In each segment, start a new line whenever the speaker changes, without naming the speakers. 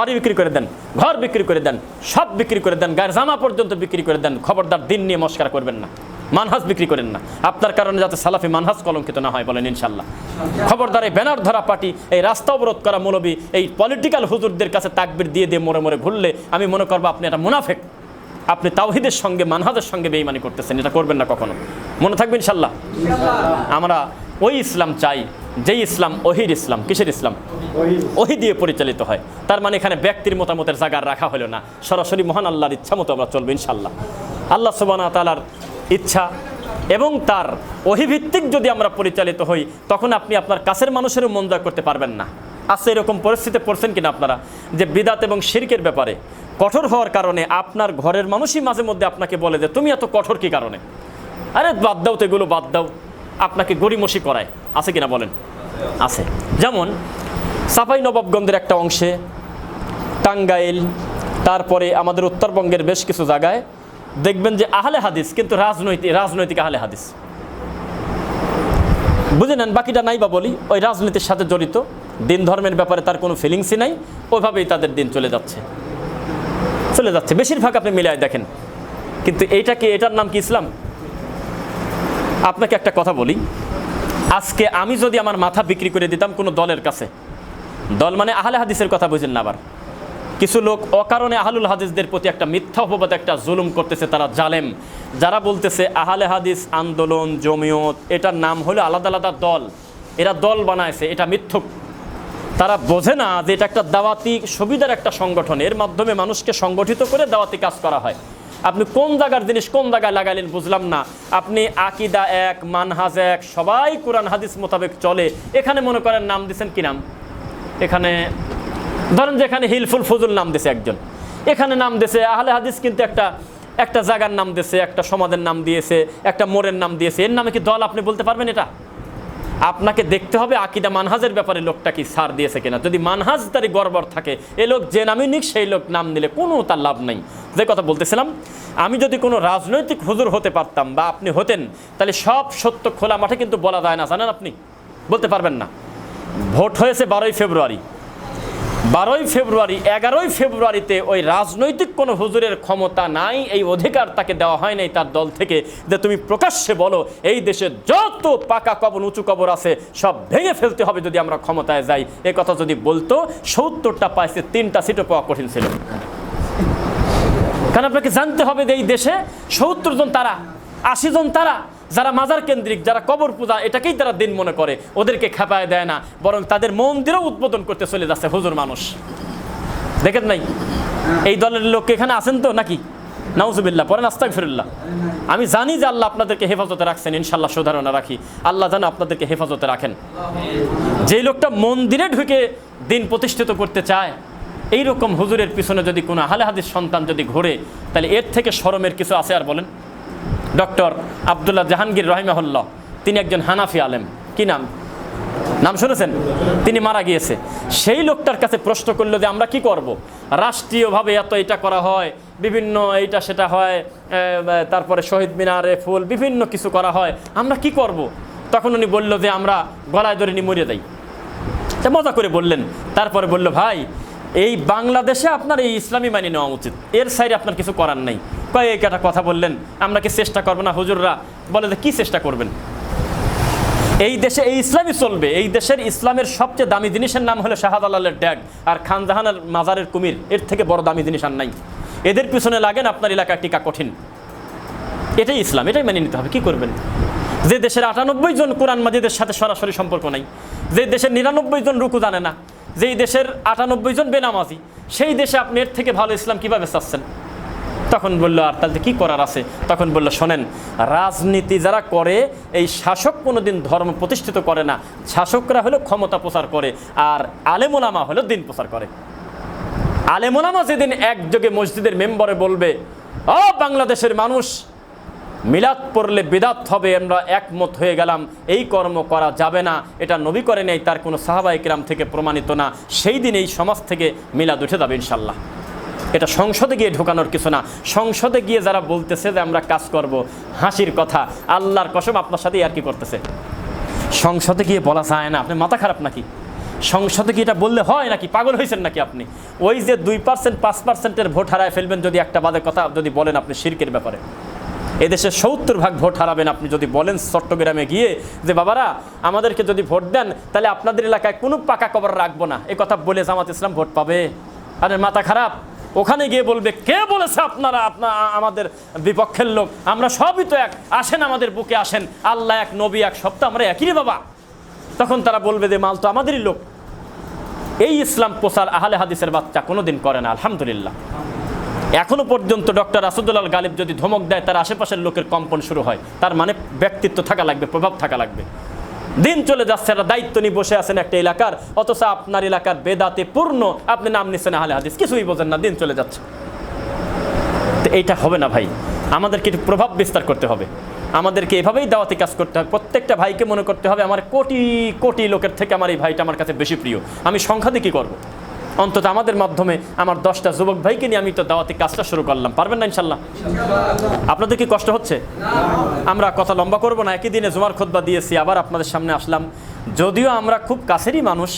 বাড়ি বিক্রি করে দেন, ঘর বিক্রি করে দেন, সব বিক্রি করে দেন, গায়ের জামা পর্যন্ত বিক্রি করে দেন, খবরদার দিন নিয়ে মস্কারা করবেন না, মানহাজ বিক্রি করেন না। আপনার কারণে যাতে সালাফি মানহাজ কলঙ্কিত না হয় বলেন ইনশাল্লাহ। খবরদার এই ব্যানার ধরা পার্টি, এই রাস্তা অবরোধ করা মৌলবী, এই পলিটিক্যাল হুজুরদের কাছে তাকবির দিয়ে দিয়ে মরে মরে ঘুরলে আমি মনে করবো আপনি একটা মুনাফেক, আপনি তাওহীদের সঙ্গে মানহাজের সঙ্গে বেঈমানি করতেছেন। এটা করবেন না কখনো, মনে থাকবে ইনশাল্লাহ। আমরা ওই ইসলাম চাই যেই ইসলাম ওহির ইসলাম। কিসের ইসলাম? ওহি দিয়ে পরিচালিত হয়। তার মানে এখানে ব্যক্তির মতামতের জায়গা রাখা হলো না, সরাসরি মহান আল্লাহর ইচ্ছা মতো আমরা চলবো ইনশাল্লাহ। আল্লাহ সুবহানাহু ওয়া তাআলার ইচ্ছা এবং তার ওহিভিত্তিক যদি আমরা পরিচালিত হই, তখন আপনি আপনার কাছের মানুষেরও মন জয় করতে পারবেন না। আজকে এরকম পরিস্থিতিতে পড়ছেন কিনা আপনারা, যে বিদাত এবং শিরকের ব্যাপারে কঠোর হওয়ার কারণে আপনার ঘরের মানুষই মাঝে মধ্যে আপনাকে বলে যে তুমি এত কঠোর কি কারণে, আরে বাদ দাও তো, এগুলো বাদ দাও, আপনাকে গড়িমসি করায়। আছে কিনা বলেন? আছে। যেমন চাঁপাইনবাবগঞ্জের একটা অংশে, টাঙ্গাইল, তারপরে আমাদের উত্তরবঙ্গের বেশ কিছু জায়গায় দেখবেন যে আহলে হাদিস, কিন্তু রাজনৈতিক আহলে হাদিস, বুঝে নেন, বাকিটা নাই বা বলি, ওই রাজনীতির সাথে জড়িত, দিন ধর্মের ব্যাপারে তার কোনো ফিলিংসই নাই, ওইভাবেই তাদের দিন চলে যাচ্ছে বেশিরভাগ আপনি মিলায় দেখেন। কিন্তু এটার নাম কি ইসলাম? আপনাকে একটা কথা বলি, আজকে আমি যদি আমার মাথা বিক্রি করে দিতাম কোনো দলের কাছে, দল মানে আহলে হাদিসের কথা বুঝেন না, আবার কিছু লোক অকারণে আহলুল হাদিসদের প্রতি একটা মিথ্যা অপবাদ, একটা জুলুম করতেছে, তারা জালেম। যারা বলতেছে আহলে হাদিস আন্দোলন, জমিয়ত, এটার নাম হলো আলাদা আলাদা দল, এরা দল বানায়ছে, এটা মিথ্যক। তারা বোঝে না যে এটা একটা দাওয়াতি সুবিধার একটা সংগঠন, এর মাধ্যমে মানুষকে সংগঠিত করে দাওয়াতি কাজ করা হয়। আপনি কোন জায়গার জিনিস কোন জায়গায় লাগাইলেন বুঝলাম না। আপনি আকিদা এক, মানহাজ এক, সবাই কোরআন হাদিস মোতাবেক চলে, এখানে মনে করেন নাম দিচ্ছেন কি নাম? এখানে ধরেন যে এখানে হিলফুল ফজুল নাম দিয়েছে একজন, এখানে নাম দিয়েছে আহলে হাদিস, কিন্তু একটা জায়গার নাম দিয়েছে, একটা সমাজের নাম দিয়েছে, একটা মোড়ের নাম দিয়েছে, এর নামে কি দল আপনি বলতে পারবেন? এটা আপনাকে দেখতে হবে আকিদা মানহাজের ব্যাপারে লোকটা কি ছাড় দিয়েছে কিনা। যদি মানহাজ তারই গড়বড় থাকে, এ লোক যে নামই নিক সেই লোক নাম নিলে কোনো তার লাভ নেই। যে কথা বলতেছিলাম, আমি যদি কোনো রাজনৈতিক হুজুর হতে পারতাম বা আপনি হতেন, তাহলে সব সত্য খোলা মাঠে কিন্তু বলা যায় না, জানেন? আপনি বলতে পারবেন না। ভোট হয়েছে 12ই ফেব্রুয়ারি, 11ই ফেব্রুয়ারিতে ওই রাজনৈতিক কোনো হুজুরের ক্ষমতা নাই, এই অধিকার তাকে দেওয়া হয় নাই তার দল থেকে যে তুমি প্রকাশ্যে বলো এই দেশে যত পাকা কবর, উঁচু কবর আছে সব ভেঙে ফেলতে হবে যদি আমরা ক্ষমতায় যাই। এ কথা যদি বলতো, 70টা পাইছে, 3টা সিটও পাওয়া কঠিন ছিল। কারণ আপনাকে জানতে হবে যে এই দেশে 70 জন তারা, 80 জন তারা, যারা মাজার কেন্দ্রিক, যারা কবর পূজা, এটাকেই তারা দিন মনে করে, ওদেরকে খেপায় দেয় না, বরং তাদের মন্দিরও উদ্বোধন করতে চলে যাচ্ছে হুজুর মানুষ। দেখেন নাই এই দলের লোক এখানে আছেন তো নাকি? নাউজুবিল্লাহ, পরেন আস্তাগফিরুল্লাহ। আমি জানি যে আল্লাহ আপনাদেরকে হেফাজতে রাখছেন, ইনশাল্লাহ সুধারণা রাখি, আল্লাহ যেন আপনাদেরকে হেফাজতে রাখেন। যেই লোকটা মন্দিরে ঢুকে দিন প্রতিষ্ঠিত করতে চায়, এইরকম হুজুরের পিছনে যদি কোনো আহলে হাদিস সন্তান যদি ঘোরে, তাহলে এর থেকে শরমের কিছু আছে আর বলেন? ডক্টর আব্দুল্লাহ জাহাঙ্গীর রহিমাহুল্লাহ, তিনি একজন হানাফি আলেম, কি নাম শুনেছেন? তিনি মারা গিয়েছে। সেই লোকটার কাছে প্রশ্ন করলো যে আমরা কি করব, রাষ্ট্রীয়ভাবে এত এটা করা হয়, বিভিন্ন এইটা সেটা হয়, তারপরে শহীদ মিনারে ফুল, বিভিন্ন কিছু করা হয়, আমরা কি করব? তখন উনি বলল যে আমরা গলায় ধরে নিয়ে মরিয়ে দেই। তা মজা করে বললেন। তারপরে বলল, ভাই এই বাংলাদেশে আপনার এই ইসলামী মানি নেওয়া উচিত, এর সাইডে আপনার কিছু করার নেই। কয়েক একটা কথা বললেন, আমরা কি চেষ্টা করবো না? হুজুররা বলে যে কি চেষ্টা করবেন, এই দেশে এই ইসলামই চলবে। এই দেশের ইসলামের সবচেয়ে দামি জিনিসের নাম হলো শাহজালালের ড্যাগ আর খান জাহানের মাজারের কুমির, এর থেকে বড় দামি জিনিস আর নাই। এদের পিছনে লাগেন, আপনার এলাকায় টিকা কঠিন। এটাই ইসলাম, এটাই মেনে নিতে হবে। কি করবেন? যে দেশের 98 জন কোরআন মাজিদের সাথে সরাসরি সম্পর্ক নাই, যে দেশের 99 জন রুকু জানে না, যেই দেশের 98 জন বেনামাজি, সেই দেশে আপনি এর থেকে ভালো ইসলাম কিভাবে চাচ্ছেন? তখন বললো, আর তাহলে কি করার আছে? তখন বললো, শোনেন, রাজনীতি যারা করে, এই শাসক কোনোদিন ধর্ম প্রতিষ্ঠিত করে না, শাসকরা হলো ক্ষমতা প্রচার করে, আর আলেম ওলামা হলো দিন প্রচার করে। আলেম ওলামা যেদিন একযোগে মসজিদের মেম্বারে বলবে, ও বাংলাদেশের মানুষ, মিলাদ পড়লে বিদাত হবে, আমরা একমত হয়ে গেলাম, এই কর্ম করা যাবে না, এটা নবী করে নেই, তার কোনো সাহাবায়ে কিরাম থেকে প্রমাণিত না, সেই দিন এই সমাজ থেকে মিলাদ উঠে যাবে ইনশাল্লাহ। এটা সংসদে গিয়ে ঢোকানোর কিছু না। সংসদে গিয়ে যারা বলতেছে যে আমরা কাজ করব, হাসির কথা, আল্লাহর কসম আপনার সাথে আর কি করতেছে। সংসদে গিয়ে বলা যায় না, আপনি মাথা খারাপ নাকি? সংসদে কি এটা বললে হয় নাকি? পাগল হয়েছেন নাকি আপনি? ওই যে 2% 5%-এর ভোট হারায় ফেলবেন যদি একটা বাদে কথা যদি বলেন আপনি শিরকের ব্যাপারে। এদেশে 70% ভোট হারাবেন আপনি যদি বলেন চট্টগ্রামে গিয়ে যে বাবারা আমাদেরকে যদি ভোট দেন তাহলে আপনাদের এলাকায় কোনো পাকা কবর রাখবো না, এ কথা বলে জামাত ইসলাম ভোট পাবে? আরে মাথা খারাপ। ওখানে গিয়ে বলবে কে বলেছে আপনারা আমাদের বিপক্ষের লোক, আমরা সবই তো এক, আসেন আমাদের বুকে আসেন, আল্লাহ এক, নবী এক, সব তো আমরা একই রে বাবা। তখন তারা বলবে যে মাল তো আমাদেরই লোক। এই ইসলাম প্রচার আহলে হাদিসের বাচ্চা কোনোদিন করে না, আলহামদুলিল্লাহ। এখনো পর্যন্ত ডক্টর আসাদুল্লাহ গালিব যদি ধমক দেয় তার আশেপাশের লোকের কম্পন শুরু হয়, তার মানে ব্যক্তিত্ব থাকা লাগবে, প্রভাব থাকা লাগবে। দিন চলে যাচ্ছে, একটা দায়িত্ব নিয়ে বসে আছেন একটা এলাকার, অথচ আপনার এলাকার বেদাতে পূর্ণ, আপনি নাম নিচ্ছেন আহলে হাদিস, কিছুই বোঝেন না, দিন চলে যাচ্ছে। তো এইটা হবে না ভাই, আমাদেরকে একটু প্রভাব বিস্তার করতে হবে, আমাদেরকে এভাবেই দাওয়াতি কাজ করতে হবে। প্রত্যেকটা ভাইকে মনে করতে হবে আমার কোটি কোটি লোকের থেকে আমার এই ভাইটা আমার কাছে বেশি প্রিয়, আমি সংখ্যা দিয়ে কী করবো? অন্তত আমাদের মাধ্যমে আমার 10টা যুবক ভাইকে নিয়ে আমি তো দাওয়াতি কাজটা শুরু করলাম। পারবেন না ইনশাল্লাহ? আপনাদের কি কষ্ট হচ্ছে? আমরা কথা লম্বা করব না, একই দিনে জুমার খুতবা দিয়েছি, আবার আপনাদের সামনে আসলাম। যদিও আমরা খুব কাছেরই মানুষ,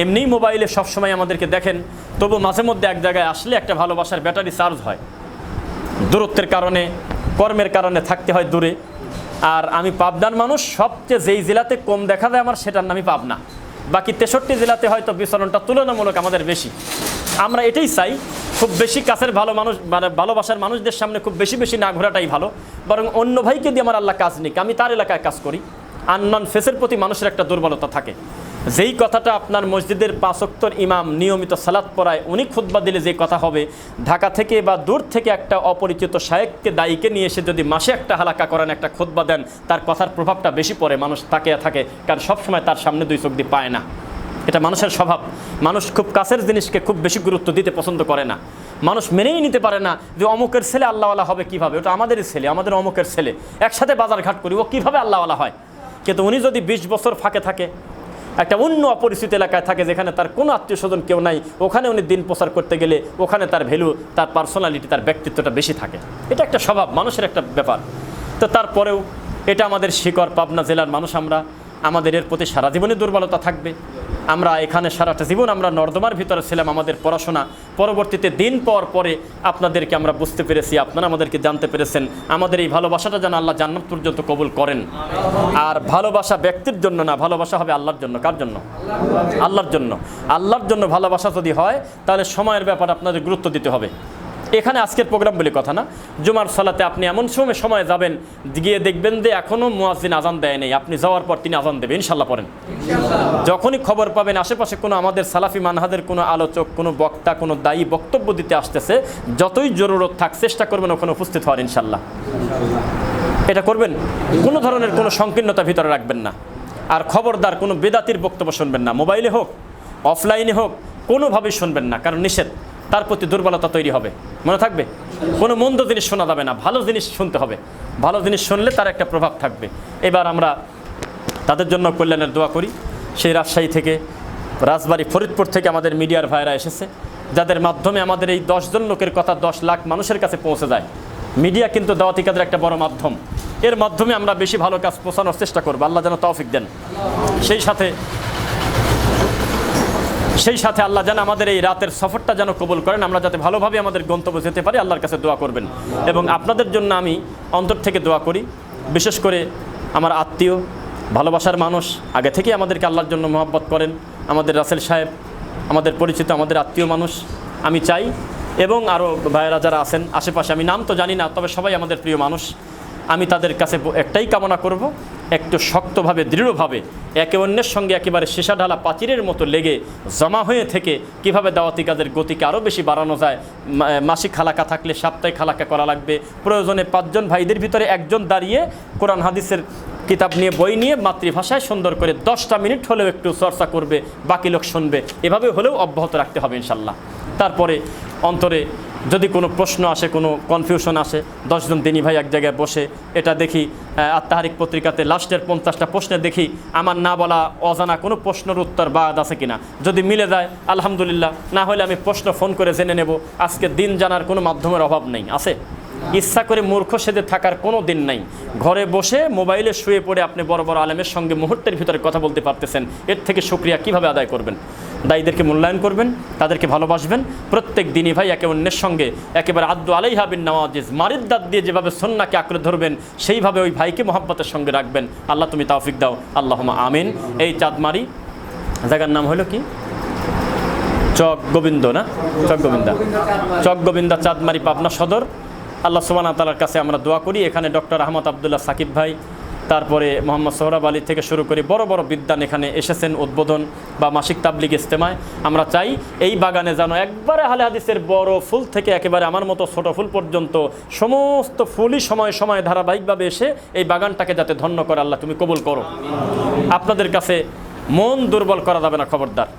এমনিই মোবাইলে সবসময় আমাদেরকে দেখেন, তবু মাঝে মধ্যে এক জায়গায় আসলে একটা ভালোবাসার ব্যাটারি চার্জ হয়। দূরত্বের কারণে, কর্মের কারণে থাকতে হয় দূরে। আর আমি পাবনার মানুষ, সবচেয়ে যেই জেলাতে কম দেখা যায় আমার সেটার নামই পাবনা। বাকি 63 জেলাতে হয়তো বিচরণটা তুলনামূলক আমাদের বেশি। আমরা এটাই চাই, খুব বেশি কাছের ভালো মানুষ, মানে ভালোবাসার মানুষদের সামনে খুব বেশি বেশি না ঘোরাটাই ভালো, বরং অন্য ভাইকে দিয়ে আমার আল্লাহ কাজ নিক, আমি তার এলাকায় কাজ করি। আননন ফেসের প্রতি মানুষের একটা দুর্বলতা থাকে। যেই কথাটা আপনার মসজিদের 5 ওয়াক্তের ইমাম নিয়মিত সালাত পড়ায়, উনি খুতবা দিলে যে কথা হবে, ঢাকা থেকে বা দূর থেকে একটা অপরিচিত শায়েখকে দায়ীকে নিয়ে এসে যদি মাসে একটা হালাকা করেন, একটা খুতবা দেন, তার কথার প্রভাবটা বেশি পড়ে, মানুষ তাকিয়ে থাকে, কারণ সবসময় তার সামনে 2 চোখ দিয়ে পায় না। এটা মানুষের স্বভাব। মানুষ খুব কাছের জিনিসকে খুব বেশি গুরুত্ব দিতে পছন্দ করে না। মানুষ মেনেই নিতে পারে না যে অমুকের ছেলে আল্লাহওয়ালা হবে কীভাবে, ওটা আমাদেরই ছেলে, আমাদের অমুকের ছেলে, একসাথে বাজার ঘাট করি, ও কীভাবে আল্লাহওয়ালা হয়? কিন্তু উনি যদি 20 বছর ফাঁকে থাকে, একটা অন্য অপরিচিত এলাকায় থাকে যেখানে তার কোনো আত্মীয় স্বজন কেউ নাই, ওখানে উনি দিন প্রচার করতে গেলে ওখানে তার ভ্যালু, তার পার্সোনালিটি, তার ব্যক্তিত্বটা বেশি থাকে। এটা একটা স্বভাব, মানুষের একটা ব্যাপার। তো তারপরেও এটা আমাদের শিকড়, পাবনা জেলার মানুষ আমরা, আমাদের এর প্রতি সারা জীবনে দুর্বলতা থাকবে। আমরা এখানে সারাটা জীবন আমরা নর্দমার ভিতরে ছিলাম, আমাদের পড়াশোনা, পরবর্তীতে দিন পর পরে আপনাদেরকে আমরা বুঝতে পেরেছি, আপনারা আমাদেরকে জানতে পেরেছেন। আমাদের এই ভালোবাসাটা যেন আল্লাহ জান্নাত পর্যন্ত কবুল করেন। আর ভালোবাসা ব্যক্তির জন্য না, ভালোবাসা হবে আল্লাহর জন্য। কার জন্য? আল্লাহর জন্য। আল্লাহর জন্য ভালোবাসা যদি হয় তাহলে সময়ের ব্যাপারে আপনাদের গুরুত্ব দিতে হবে। এখানে আজকের প্রোগ্রাম বলে কথা না, জুমার সালাতে আপনি এমন সময় যাবেন, গিয়ে দেখবেন যে এখনও মুয়াজ্জিন আজান দেয় নেই, আপনি যাওয়ার পর তিনি আজান দেবে, ইনশাল্লাহ পড়েন। যখনই খবর পাবেন আশেপাশে কোনো আমাদের সালাফি মানহাজের কোনো আলোচক, কোনো বক্তা, কোনো দায়ী বক্তব্য দিতে আসতেছে, যতই জরুরত থাক চেষ্টা করবেন ওখানে উপস্থিত হওয়ার, ইনশাল্লাহ। এটা করবেন, কোনো ধরনের কোনো সংকীর্ণতা ভিতরে রাখবেন না। আর খবরদার কোনো বেদাতির বক্তব্য শুনবেন না, মোবাইলে হোক অফলাইনে হোক, কোনোভাবেই শুনবেন না, কারণ নিষেধ, তার প্রতি দুর্বলতা তৈরি হবে। মনে থাকবে, কোনো মন্দ জিনিস শোনা যাবে না, ভালো জিনিস শুনতে হবে, ভালো জিনিস শুনলে তার একটা প্রভাব থাকবে। এবার আমরা তাদের জন্য কল্যাণের দোয়া করি। সেই রাজশাহী থেকে, রাজবাড়ী, ফরিদপুর থেকে আমাদের মিডিয়ার ভাইরা এসেছে, যাদের মাধ্যমে আমাদের এই 10 জন লোকের কথা 10 লাখ মানুষের কাছে পৌঁছে যায়। মিডিয়া কিন্তু দাওয়াতি কাজের একটা বড় মাধ্যম, এর মাধ্যমে আমরা বেশি ভালো কাজ পৌঁছানোর চেষ্টা করবো, আল্লাহ যেন তৌফিক দেন। সেই সাথে আল্লাহ যেন আমাদের এই রাতের সফরটা যেন কবুল করেন, আমরা যাতে ভালোভাবে আমাদের গন্তব্যে যেতে পারি, আল্লাহর কাছে দোয়া করবেন। এবং আপনাদের জন্য আমি অন্তর থেকে দোয়া করি, বিশেষ করে আমার আত্মীয়, ভালোবাসার মানুষ, আগে থেকেই আমাদেরকে আল্লাহর জন্য মহব্বত করেন, আমাদের রাসেল সাহেব, আমাদের পরিচিত, আমাদের আত্মীয় মানুষ, আমি চাই, এবং আরও ভাইয়েরা যারা আছেন আশেপাশে, আমি নাম তো জানি না, তবে সবাই আমাদের প্রিয় মানুষ। আমি তাদের কাছে একটাই কামনা করব, একটু শক্তভাবে, দৃঢ়ভাবে, একে অন্যের সঙ্গে একেবারে সীসা ঢালা পাচিরের মতো লেগে জমা হয়ে থেকে কীভাবে দাওয়াতি কাজের গতিকে আরও বেশি বাড়ানো যায়। মাসিক খালাকা থাকলে সাপ্তাহিক খালাকা করা লাগবে, প্রয়োজনে 5 জন ভাইদের ভিতরে একজন দাঁড়িয়ে কোরআন হাদিসের কিতাব নিয়ে, বই নিয়ে, মাতৃভাষায় সুন্দর করে 10টা মিনিট হলেও একটু চর্চা করবে, বাকি লোক শুনবে, এভাবে হলেও অব্যাহত রাখতে হবে ইনশাল্লাহ। তারপরে অন্তরে যদি কোনো প্রশ্ন আসে, কোনো কনফিউশন আসে, 10 জন দিনী ভাই এক জায়গায় বসে এটা দেখি, আত্মাহারিক পত্রিকাতে লাস্টের 50টা প্রশ্নে দেখি আমার না বলা অজানা কোনো প্রশ্নের উত্তর বাদ আছে কিনা, যদি মিলে যায় আলহামদুলিল্লাহ, না হলে আমি প্রশ্ন ফোন করে জেনে নেব। আজকে দিন জানার কোনো মাধ্যমের অভাব নেই, আছে ইচ্ছা করে মূর্খ সেজে থাকার কোনো দিন নাই। ঘরে বসে মোবাইলে শুয়ে পড়ে আপনি বড় বড় আলেমের সঙ্গে মুহূর্তের ভিতরে কথা বলতে পারতেছেন, এর থেকে শুকরিয়া কিভাবে আদায় করবেন? দায়ীদেরকে মূল্যায়ন করবেন, তাদেরকে ভালোবাসবেন। প্রত্যেক দিনই ভাই একে অন্যের সঙ্গে একেবারে আদ্দু আলাইহা বিন নওয়াজিজ, মারিদ দাঁত দিয়ে যেভাবে সুন্নাহকে আঁকড়ে ধরবেন সেইভাবে ওই ভাইকে মহব্বতের সঙ্গে রাখবেন। আল্লাহ তুমি তৌফিক দাও, আল্লাহুম্মা আমিন। এই চাঁদমারি জায়গার নাম হলো কি? চক গোবিন্দ না? চক গোবিন্দা চাঁদমারি, পাবনা সদর। আল্লাহ সুবহানাহু ওয়া তাআলার কাছে আমরা দোয়া করি, এখানে ডক্টর আহমদ আবদুল্লাহ সাকিব ভাই, তারপরে মোহাম্মদ সোহরাব আলী থেকে শুরু করে বড় বড় বিদ্বান এখানে এসেছেন উদ্বোধন বা মাসিক তাবলিগ ইজতেমায়। আমরা চাই এই বাগানে যেন একবারে আহলে হাদিসের বড় ফুল থেকে একেবারে আমার মতো ছোট ফুল পর্যন্ত সমস্ত ফুলই সময় সময় ধারাবাহিকভাবে এসে এই বাগানটাকে যাতে ধন্য করে আল্লাহ তুমি কবুল করো। আপনাদের কাছে মন দুর্বল করা যাবে না, খবরদার।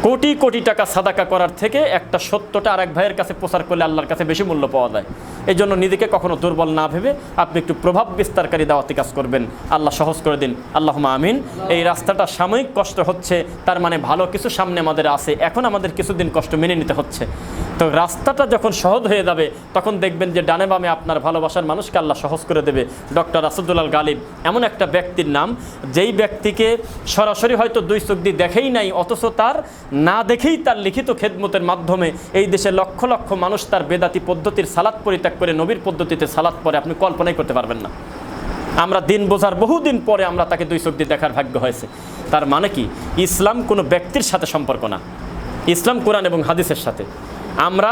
কোটি কোটি টাকা সাদাকা করার থেকে একটা সত্যটা আরেক ভাইয়ের কাছে প্রচার করলে আল্লাহর কাছে বেশি মূল্য পাওয়া যায়। এই জন্য নিজেকে কখনো দুর্বল না ভেবে আপনি একটু প্রভাব বিস্তারকারী দাওয়াতি কাজ করবেন। আল্লাহ সহজ করে দিন, আল্লাহুম্মা আমিন। এই রাস্তাটা সাময়িক কষ্ট হচ্ছে, তার মানে ভালো কিছু সামনে আমাদের আছে, এখন আমাদের কিছুদিন কষ্ট মেনে নিতে হচ্ছে। তো রাস্তাটা যখন সহজ হয়ে যাবে তখন দেখবেন যে ডানে বামে আপনার ভালোবাসার মানুষকে আল্লাহ সহজ করে দেবে। ডক্টর আসাদুল্লাহ গালিব এমন একটা ব্যক্তির নাম, যেই ব্যক্তিকে সরাসরি হয়তো দুই চোখ দিয়ে দেখেই নাই, অথচ তার না দেখেই তার লিখিত খেদমতের মাধ্যমে এই দেশে লক্ষ লক্ষ মানুষ তার বেদাতি পদ্ধতির সালাত পরিত্যাগ করে নবীর পদ্ধতিতে সালাত পড়ে, আপনি কল্পনাই করতে পারবেন না। আমরা দিন বোঝার বহুদিন পরে আমরা তাকে দুই চোখ দিয়ে দেখার ভাগ্য হয়েছে। তার মানে কি? ইসলাম কোনো ব্যক্তির সাথে সম্পর্ক না, ইসলাম কোরআন এবং হাদিসের সাথে। আমরা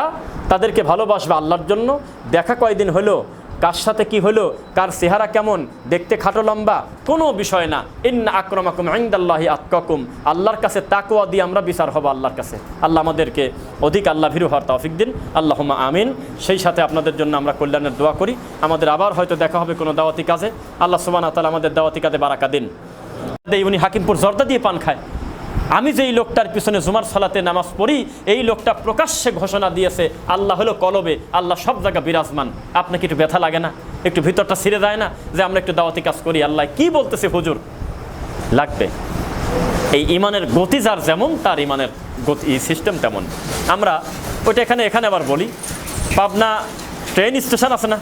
তাদেরকে ভালোবাসবো আল্লাহর জন্য। দেখা কয়দিন হলো, কার সাথে কি হলো, কার চেহারা কেমন, দেখতে খাটো লম্বা, কোনো বিষয় না। ইন্না আকরামাকুম ইনদাল্লাহি আতকাকুম, আল্লাহর কাছে তাকওয়া দিয়ে আমরা বিচার হব আল্লাহর কাছে। আল্লাহ আমাদেরকে অধিক আল্লাহ ভীরু হওয়ার তৌফিক দিন, আল্লাহুম্মা আমিন। সেই সাথে আপনাদের জন্য আমরা কল্যাণের দোয়া করি। আমাদের আবার হয়তো দেখা হবে কোনো দাওয়াতি কাজে। আল্লাহ সুবহানাহু ওয়া তাআলা আমাদের দাওয়াতি কাজে বারাকা দিন। উনি হাকিমপুর জর্দা দিয়ে পান খায়। আমি যেই লোকটার পিছনে জুমার সালাতে নামাজ পড়ি, এই লোকটা প্রকাশ্যে ঘোষণা দিয়েছে আল্লাহ হলো কলবে, আল্লাহ সব জায়গা বিরাজমান। আপনাকে একটু ব্যথা লাগে না? একটু ভিতরটা ছিঁড়ে যায় না যে আমরা একটু দাওয়াতি কাজ করি? আল্লাহ কি বলতেছে হুজুর, লাগবে। এই ইমানের গতি যার যেমন, তার ইমানের গতি সিস্টেম তেমন। আমরা ওইটা এখানে আবার বলি, পাবনা ট্রেন স্টেশন আছে না,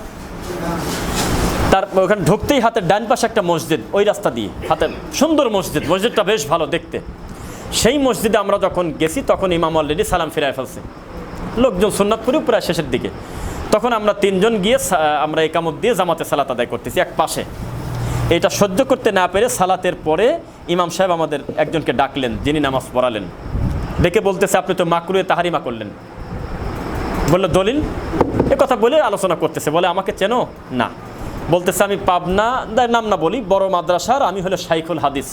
তার ওখানে ঢুকতেই হাতের ডান পাশে একটা মসজিদ, ওই রাস্তা দিয়ে হাতের সুন্দর মসজিদ, মসজিদটা বেশ ভালো দেখতে। সেই মসজিদে আমরা যখন গেছি তখন ইমাম অলরেডি সালাম ফিরায় ফেলছে, লোকজন সুন্নাত পড়ে প্রায় শেষের দিকে। তখন আমরা তিনজন গিয়ে আমরা একামত দিয়ে জামাতে সালাত আদায় করতেছি এক পাশে। এটা সহ্য করতে না পেরে সালাতের পরে ইমাম সাহেব আমাদের একজনকে ডাকলেন, যিনি নামাজ পড়ালেন। ডেকে বলতেছে আপনি তো মাকরুহে তাহারিমা করলেন। বললো দলিল, এ কথা বলে আলোচনা করতেছে। বলে আমাকে চেনো না? বলতেছে আমি পাবনা, নাম না বলি, বড় মাদ্রাসার আমি হলো শাইখুল হাদিস।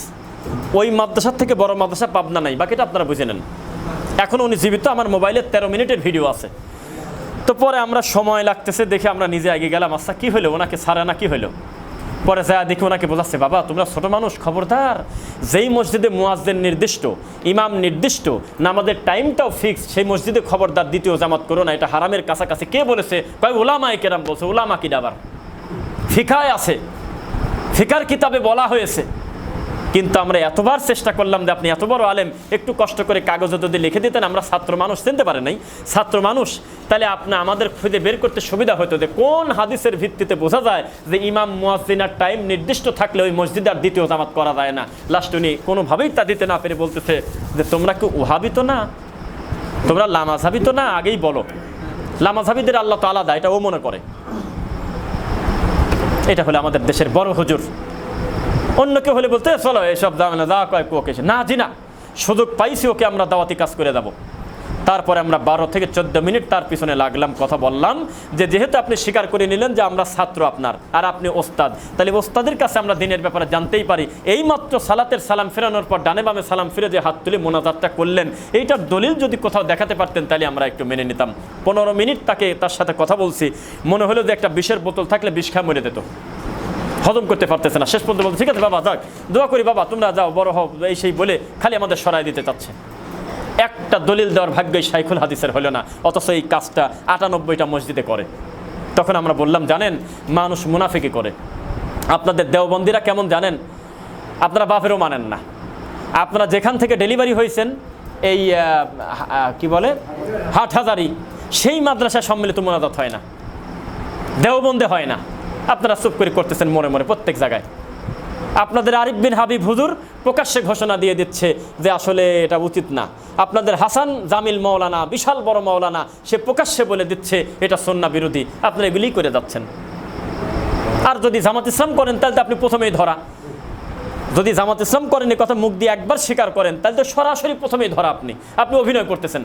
ওই মাদ্রাসার থেকে বড় মাদ্রাসা পাবনা নাই, বাকিটা আপনারা বুঝে নেন। এখন উনি জীবিত, আমার মোবাইলে 13 মিনিটের ভিডিও আছে। তো পরে আমরা সময় লাগতেছে দেখে আমরা নিজে আগে গেলাম, আচ্ছা কী হলো, ওনাকে ছাড়া না কি হলো? পরে যা দেখি ওনাকে বোঝাচ্ছে, বাবা তোমরা ছোট মানুষ, খবরদার, যেই মসজিদে মুয়াজ্জিন নির্দিষ্ট, ইমাম নির্দিষ্ট, নামাজের টাইমটাও ফিক্সড, সেই মসজিদে খবরদার দ্বিতীয় জামাত করো না, এটা হারামের কাছাকাছি। কে বলেছে? কয় উলামায়ে কেরাম বলছে। উলামা কি আবার? ফিকায় আছে, ফিকার কিতাবে বলা হয়েছে। কিন্তু আমরা এতবার চেষ্টা করলাম যে আপনি এত বড় আলেম, একটু কষ্ট করে কাগজে যদি লিখে দিতেন, আমরা ছাত্র মানুষ, চিনতে পারে নাই ছাত্র মানুষ, তাহলে আপনি আমাদের খুঁজে বের করতে সুবিধা হতো যে কোন হাদিসের ভিত্তিতে বোঝা যায় যে ইমাম মুয়াজ্জিনের টাইম নির্দিষ্ট থাকলে ওই মসজিদে আর দ্বিতীয় জামাত করা যায় না। লাস্ট উনি কোনোভাবেই তা দিতে না পেরে বলতেছে যে তোমরা কি ওহাবি তো না, তোমরা লামাযহাবি তো না, আগেই বলো। লামাযহাবিদের আল্লাহ তো আলাদা, এটা ও মনে করে। এটা হলো আমাদের দেশের বড় হুজুর। অন্য কেউ হলে বলতে চলো এইসব জামেলা যা কয় ওকে না, জি না, সুযোগ পাইছি ওকে আমরা দাওয়াতি কাজ করে দেবো। তারপরে আমরা 12 থেকে 14 মিনিট তার পিছনে লাগলাম, কথা বললাম যে যেহেতু আপনি স্বীকার করে নিলেন যে আমরা ছাত্র আপনার আর আপনি ওস্তাদ, তাহলে ওস্তাদের কাছে আমরা দিনের ব্যাপারে জানতেই পারি। এইমাত্র সালাতের সালাম ফেরানোর পর ডানে বামে সালাম ফিরে যে হাত তুলে মোনাজাতটা করলেন, এইটার দলিল যদি কোথাও দেখাতে পারতেন তাহলে আমরা একটু মেনে নিতাম। 15 মিনিট তার সাথে কথা বলছি, মনে হলো যে একটা বিষের বোতল থাকলে বিষ খায় মরে যেত, হজম করতে পারতেছে না। শেষ পর্যন্ত বলতে ঠিক আছে বাবা, যাক দোয়া করি বাবা, তোমরা যাও, বড় হও, এই সেই বলে খালি আমাদের সরাই দিতে চাচ্ছে। একটা দলিল দেওয়ার ভাগ্যই শাইখুল হাদিসের হলো না, অথচ এই কাজটা 98টা মসজিদে করে। তখন আমরা বললাম জানেন, মানুষ মুনাফিকি করে। আপনাদের দেওবন্দিরা কেমন জানেন? আপনারা বাপেরও মানেন না। আপনারা যেখান থেকে ডেলিভারি হয়েছেন, এই কি বলে হাটহাজারি, সেই মাদ্রাসায় সম্মিলিত মোনাজাত হয় না। দেওবন্দে হয় না, আপনারা চুপ করে করতেছেন মনে মনে প্রত্যেক জায়গায়। আপনাদের আরিফ বিন হাবিব হুজুর প্রকাশ্যে ঘোষণা দিয়ে দিচ্ছে যে আসলে এটা উচিত না। আপনাদের হাসান জামিল মাওলানা, বিশাল বড় মাওলানা, সে প্রকাশ্যে বলে দিচ্ছে এটা সুন্নাহ বিরোধী। আপনারা এগুলিই করে যাচ্ছেন। আর যদি জামাত ইসলাম করেন তাহলে তো আপনি প্রথমেই ধরা। যদি জামাত ইসলাম করেন এই কথা মুখ দিয়ে একবার স্বীকার করেন তাহলে তো সরাসরি প্রথমেই ধরা। আপনি অভিনয় করতেছেন।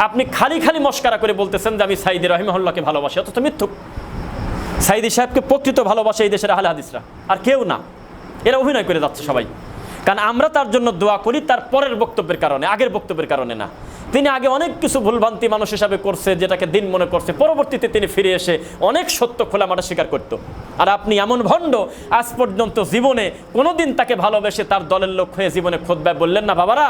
আপনি খালি খালি মস্কারা করে বলতেছেন যে আমি সাইদি রাহিমাহুল্লাহকে ভালোবাসি, অথচ মিথ্যুক। সাইদি সাহেবকে প্রকৃত ভালোবাসে এই দেশের আহলে হাদিসরা, আর কেউ না। এরা অভিনয় করে যাচ্ছে সবাই। কারণ আমরা তার জন্য দোয়া করি তার পরের বক্তব্যের কারণে, আগের বক্তব্যের কারণে না। তিনি আগে অনেক কিছু ভুলভ্রান্তি মানুষ হিসাবে করছে, যেটাকে দিন মনে করছে, পরবর্তীতে তিনি ফিরে এসে অনেক সত্য খোলা মাঠে স্বীকার করত। আর আপনি এমন ভণ্ড, আজ পর্যন্ত জীবনে কোনোদিন তাকে ভালোবেসে তার দলের লোক হয়ে জীবনে খুতবায় বললেন না, বাবারা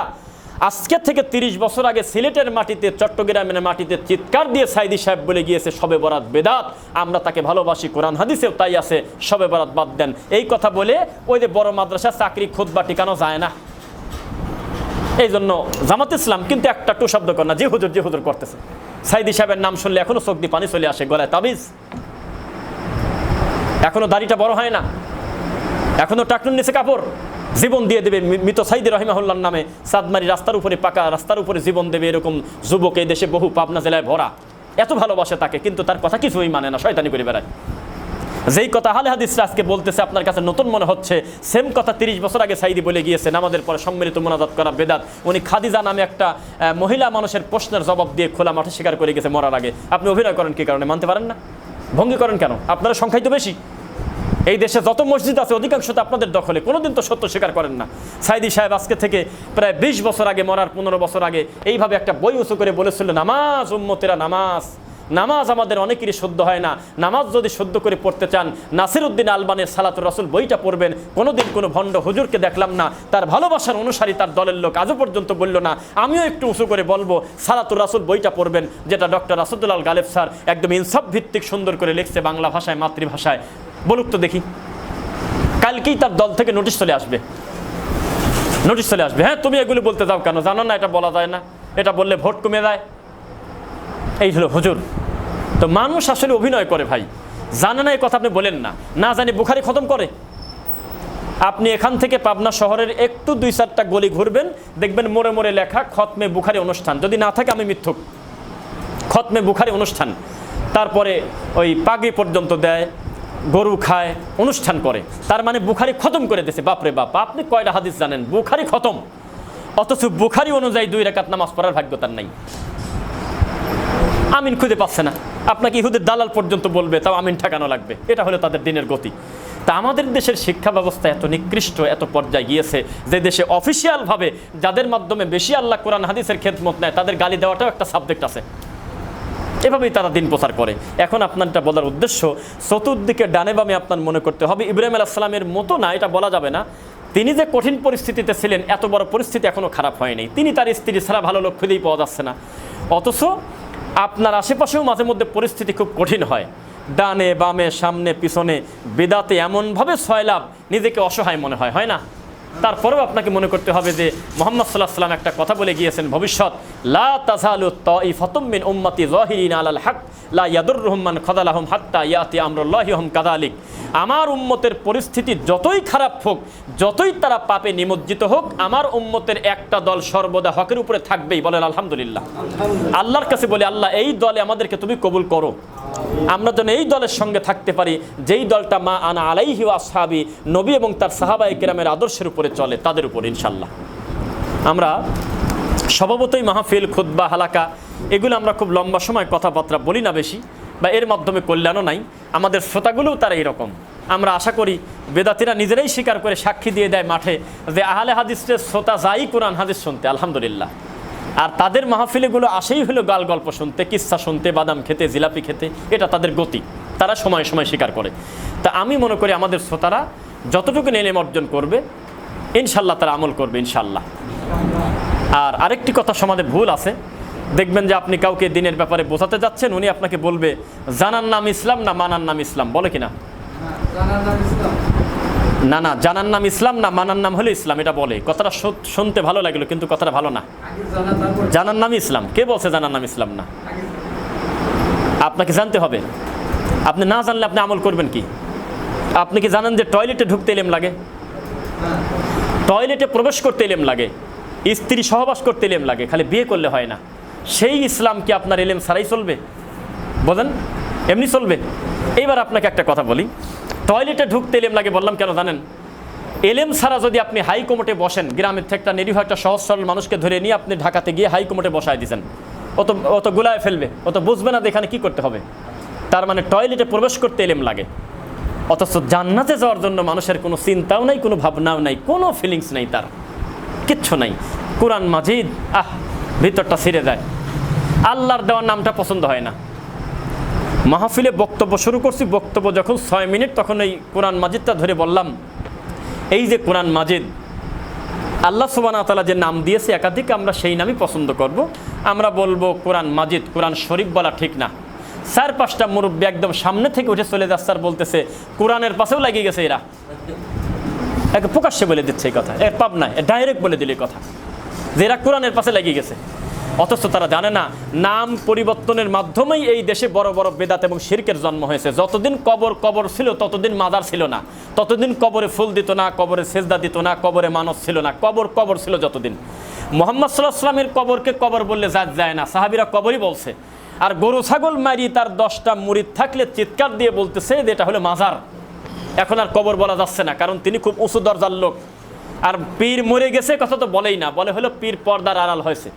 আজকে থেকে 30 বছর আগে সিলেটের মাটিতে, চট্টগ্রামের মাটিতে চিৎকার দিয়ে সাইদি সাহেব বলে গিয়েছে শবে বরাত বেদাত, আমরা তাকে ভালোবাসি, কোরআন হাদিসেও তাই আছে, শবে বরাত বাদ দেন। এই কথা বলে ওই যে বড় মাদ্রাসা চাকরি খুতবা টিকানো যায় না। এই জন্য জামাত ইসলাম কিন্তু একটা টু শব্দ কর না, যে হুজুর করতেছে। সাইদি সাহেবের নাম শুনলে এখনো চোখ দিয়ে পানি চলে আসে, গলায় তাবিজ, এখনো দাড়িটা বড় হয় না, এখনো টাকনুর নিচে কাপড়। জীবন দিয়ে দেবে মৃত সাইদি রাহিমাহুল্লাহর নামে, সাদমারি রাস্তার উপরে, পাকা রাস্তার উপরে জীবন দেবে, এরকম যুবক এই দেশে বহু, পাবনা জেলায় ভরা। এত ভালোবাসে তাকে, কিন্তু তার কথা কিছুই মানে না, শয়তানি করে বেড়ায়। যেই কথা আহলে হাদিসরা আজকে বলতেছে আপনার কাছে নতুন মনে হচ্ছে, সেম কথা 30 বছর আগে সাইদি বলে গিয়েছেন। আমাদের পরে সম্মিলিত মোনাজাত করা বেদাত। উনি খাদিজা নামে একটা মহিলা মানুষের প্রশ্নের জবাব দিয়ে খোলা মাঠে স্বীকার করে গেছে মরার আগে। আপনি অভিনয় করেন কি কারণে? মানতে পারেন না, ভঙ্গি করেন কেন? আপনারা সংখ্যাই তো বেশি। এই দেশে যত মসজিদ আছে অধিকাংশ তো আপনাদের দখলে, কোনোদিন তো সত্য স্বীকার করেন না। সাইদি সাহেব আজকে থেকে প্রায় 20 বছর আগে, মরার 15 বছর আগে এইভাবে একটা বই উঁচু করে বলেছিল, নামাজ উম্মতেরা নামাজ, নামাজ আমাদের অনেকেরই শুদ্ধ হয় না, নামাজ যদি শুদ্ধ করে পড়তে চান নাসিরউদ্দিন আলবানির সালাতুর রাসূল বইটা পড়বেন। কোনোদিন কোনো ভণ্ড হুজুরকে দেখলাম না, তার ভালোবাসার অনুসারী তার দলের লোক আজও পর্যন্ত বলল না আমিও একটু উঁচু করে বলবো সালাতুর রাসূল বইটা পড়বেন, যেটা ডক্টর আসাদুল্লাহ গালেব স্যার একদম ইনসাফ ভিত্তিক সুন্দর করে লিখছে বাংলা ভাষায়, মাতৃভাষায়। বলুক তো দেখি। কালকেই তার দল থেকে নোটিশ চলে আসবে, নোটিশ চলে আসবে। হ্যাঁ, তুমি এগুলো বলতে যাও কেন? জানো না এটা বলা যায় না, এটা বললে ভোট কমে যায়। এই হলো হুজুর। তো মানুষ আসলে অভিনয় করে ভাই, জানে না এই কথা আপনি বলেন না, না জানি বুখারি খতম করে। আপনি এখান থেকে পাবনা শহরের একটু 2-4টা গলি ঘুরবেন, দেখবেন মোড়ে মোড়ে লেখা খতমে বুখারি অনুষ্ঠান। যদি না থাকে আমি মিথ্যুক। খতমে বুখারি অনুষ্ঠান, তারপরে ওই পাগড়ি পর্যন্ত দেয়, গরু খায়, অনুষ্ঠান করে। তার মানে বুখারি খতম করে দিয়েছে। বাপরে বাপ, আপনি কয়টা হাদিস জানেন? বুখারি খতম, অথচ বুখারি অনুযায়ী 2 রাকাত নামাজ পড়ার ভাগ্য তার নাই। আমিন খুঁজে পাচ্ছে না। আপনাকে ইহুদের দালাল পর্যন্ত বলবে, তাও আমিন ঠেকানো লাগবে। এটা হলো তাদের দিনের গতি। তা আমাদের দেশের শিক্ষা ব্যবস্থা এত নিকৃষ্ট, এত পর্যায়ে গিয়েছে যে দেশে অফিসিয়ালভাবে যাদের মাধ্যমে বেশি আল্লাহ কোরআন হাদিসের খেদমত নেয় তাদের গালি দেওয়াটাও একটা সাবজেক্ট আছে। এভাবেই তারা দিন প্রচার করে। এখন আপনারটা বলার উদ্দেশ্য, চতুর্দিকে ডানে বামে আপনার মনে করতে হবে ইব্রাহিম আলাইহিস সালামের মতো না, এটা বলা যাবে না। তিনি যে কঠিন পরিস্থিতিতে ছিলেন, এত বড় পরিস্থিতি এখনও খারাপ হয়নি। তিনি তার স্ত্রী ছাড়া ভালো লোক খুঁজেই পাওয়া যাচ্ছে না। অথচ আপনার আশেপাশেও মাঝে মধ্যে পরিস্থিতি খুব কঠিন হয়। ডানে বামে সামনে পিছনে বিদাতে এমনভাবে সয়লাভ, নিজেকে অসহায় মনে হয়, হয় না? তারপরেও আপনাকে মনে করতে হবে যে মুহাম্মদ সাল্লাল্লাহু আলাইহি ওয়াসাল্লাম একটা কথা বলে গিয়েছেন, ভবিষ্যৎ লা তাযালু তাইফাতুম মিন উম্মতি যাহিরিনা আলাল হক লা ইয়াদুররুহুম মান খাযালাহুম হাত্তা ইয়াতি আমরুল্লাহি হুম কাযালিক। আমার উম্মতের পরিস্থিতি যতই খারাপ হোক, যতই তারা পাপে নিমজ্জিত হোক, আমার উম্মতের একটা দল সর্বদা হকের উপরে থাকবেই। বলেন আলহামদুলিল্লাহ। আল্লাহর কাছে বলে, আল্লাহ এই দলে আমাদেরকে তুমি কবুল করো, আমরা যেন এই দলের সঙ্গে থাকতে পারি যেই দলটা মা আনা আলাইহি ওয়া আসহাবি, নবী এবং তার সাহাবায়ে কেরামের আদর্শের উপরে চলে, তাদের উপর ইনশাআল্লাহ। আমরা স্বভাবতই মাহফিল, খুতবা, হালাকা এগুলো আমরা খুব লম্বা সময় কথাবার্তা বলি না বেশি, বা এর মাধ্যমে কল্যাণও নাই। আমাদের শ্রোতাগুলোও তারা এইরকম। আমরা আশা করি বেদাতিরা নিজেরাই স্বীকার করে সাক্ষী দিয়ে দেয় মাঠে যে আহলে হাদিসের শ্রোতা যাই কোরআন হাদিস শুনতে, আলহামদুলিল্লাহ। আর তাদের মাহফিলেগুলো আসেই হলো গাল গল্প শুনতে, কিচ্ছা শুনতে, বাদাম খেতে, জিলাপি খেতে। এটা তাদের গতি, তারা সময় সময় স্বীকার করে। তা আমি মনে করি আমাদের শ্রোতারা যতটুকু ইলম অর্জন করবে ইনশাল্লাহ তারা আমল করবে ইনশাল্লাহ। আর আরেকটি কথা সমাজে ভুল আছে, দেখবেন যে আপনি কাউকে দিনের ব্যাপারে বোঝাতে যাচ্ছেন, উনি আপনাকে বলবে জানার নাম ইসলাম না মানার নাম ইসলাম, বলে কিনা? না না, জানার নাম ইসলাম না মানার নাম হলো ইসলাম, এটা বলে। কথাটা শুনতে ভালো লাগলো, কিন্তু কথাটা ভালো না। জানার নাম ইসলাম, কে বলছে জানার নাম ইসলাম না? আপনাকে জানতে হবে। আপনি না জানলে আপনি আমল করবেন কি? আপনি কি জানেন যে টয়লেটে ঢুকতে এলেম লাগে, টয়লেটে প্রবেশ করতে এলেম লাগে, স্ত্রী সহবাস করতে এলেম লাগে, খালি বিয়ে করলে হয় না? সেই ইসলাম কি আপনার এলেম ছাড়াই চলবে? বলেন, এমনি চলবে? এইবার আপনাকে একটা কথা বলি, টয়লেটে ঢুকতে এলেম লাগে বললাম কেন জানেন? এলেম ছাড়া যদি আপনি হাইকোর্টে বসেন, গ্রামের থেকে একটা নিরীহ একটা সহজ সরল মানুষকে ধরে নিয়ে আপনি ঢাকাতে গিয়ে হাইকোর্টে বসায় দিয়েছেন, অত গুলায় ফেলবে, অত বুঝবে না এখানে কী করতে হবে। তার মানে টয়লেটে প্রবেশ করতে এলেম লাগে, অথচ জান্নাতে যাওয়ার জন্য মানুষের কোনো চিন্তাও নাই, কোনো ভাবনাও নাই, কোনো ফিলিংস নেই, তার কিচ্ছু নাই। কোরআন মাজিদ ভিতরটা ছিঁড়ে যায়, আল্লাহর দেওয়ার নামটা পছন্দ হয় না। মাহফিলে বক্তব্য শুরু করছি, বক্তব্য যখন 6 মিনিট তখন এই কোরআন মাজিদটা ধরে বললাম, এই যে কোরআন মাজিদ আল্লাহ সুবহানাহু ওয়া তাআলা যে নাম দিয়েছে একাধিক, আমরা সেই নামই পছন্দ করব। আমরা বলবো কোরআন মাজিদ, কোরআন শরীফ বলা ঠিক না। 4-5টা মুরব্বী একদম সামনে থেকে উঠে চলে যাচ্ছে আর বলতেছে কোরআনের পাশেও লাগিয়ে গেছে এরা, একে প্রকাশ্যে বলে দিচ্ছে এই কথা, এর পাব নাই, ডাইরেক্ট বলে দিলে কথা যে এরা কোরআনের পাশে লাগিয়ে গেছে। অথচ তারা জানে না নাম পরিবর্তনের মাধ্যমেই এই দেশে বড় বড় বেদাত এবং শিরকের জন্ম হয়েছে। যতদিন কবর ছিল ততদিন মাজার ছিল না, ততদিন কবরে ফুল দিত না, কবরে সেজদা দিত না, কবরে মানুষ ছিল না, কবর ছিল যতদিন। মুহাম্মদ সাল্লাল্লাহু আলাইহি ওয়াসাল্লামের কবরকে কবর বললে যায় না, সাহাবীরা কবরই বলছে। আর গরু ছাগল মারি তার 10টা মুরিদ থাকলে চিৎকার দিয়ে বলতেছে যে এটা হলো মাজার। এখন আর কবর বলা যাচ্ছে না, কারণ তিনি খুব উঁচু দরজার লোক। আর পীর মরে গেছে কথা তো বলেই না, বলে হলো পীর পর্দার আড়াল হয়েছে।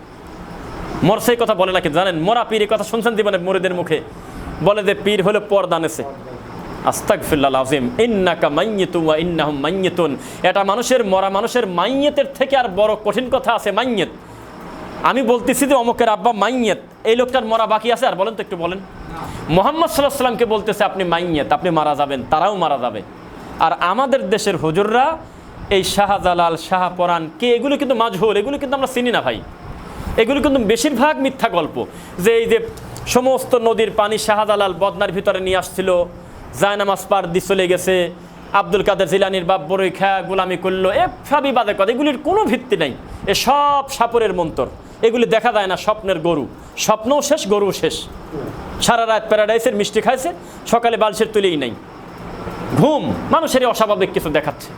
মরছে এই কথা বলে নাকি জানেন? মরা পীরের কথা শুনছেন জীবনে মুরিদের মুখে? বলে যে পীর হলো পর্দা নেছে। আস্তাগফিরুল্লাহ আযীম, ইন্নাকা মাইয়িতুন ওয়া ইন্নাহুম মাইয়িতুন। এটা মানুষের মরা মানুষের মাইয়িতের থেকে আর বড় কঠিন কথা আছে মাইয়িত। আমি বলতেছি যে অমুকের আব্বা মাইয়িত, এই লোকটার মরা বাকি আছে? আর বলেন তো, একটু বলেন। মুহাম্মদ সাল্লাল্লাহু আলাইহি ওয়াসাল্লামকে বলতেছে আপনি মাইয়িত, আপনি মারা যাবেন, তারাও মারা যাবে। আর আমাদের দেশের হুজুররা এই শাহজালাল, শাহপরাণ কে, এগুলো কিন্তু মাজহুল, এগুলো কিন্তু আমরা চিনি না ভাই। এগুলো কিন্তু বেশিরভাগ মিথ্যা গল্প। যে এই যে সমস্ত নদীর পানি শাহজালাল বদনার ভিতরে নিয়ে আসছিল, জায়নামাজ পার দিয়ে চলে গেছে, আব্দুল কাদের জিলানির বাপ বড়ই খায়া গোলামি করলো, সবই বাদে কথা, এগুলির কোনো ভিত্তি নেই। এ সব সাপুরের মন্তর, এগুলি দেখা যায় না, স্বপ্নের গরু, স্বপ্নও শেষ, গরু শেষ। সারা রাত প্যারাডাইসের মিষ্টি খাইছে, সকালে বালিশের তুলেই নাই, ঘুম। মানুষের অস্বাভাবিক কিছু দেখাচ্ছে।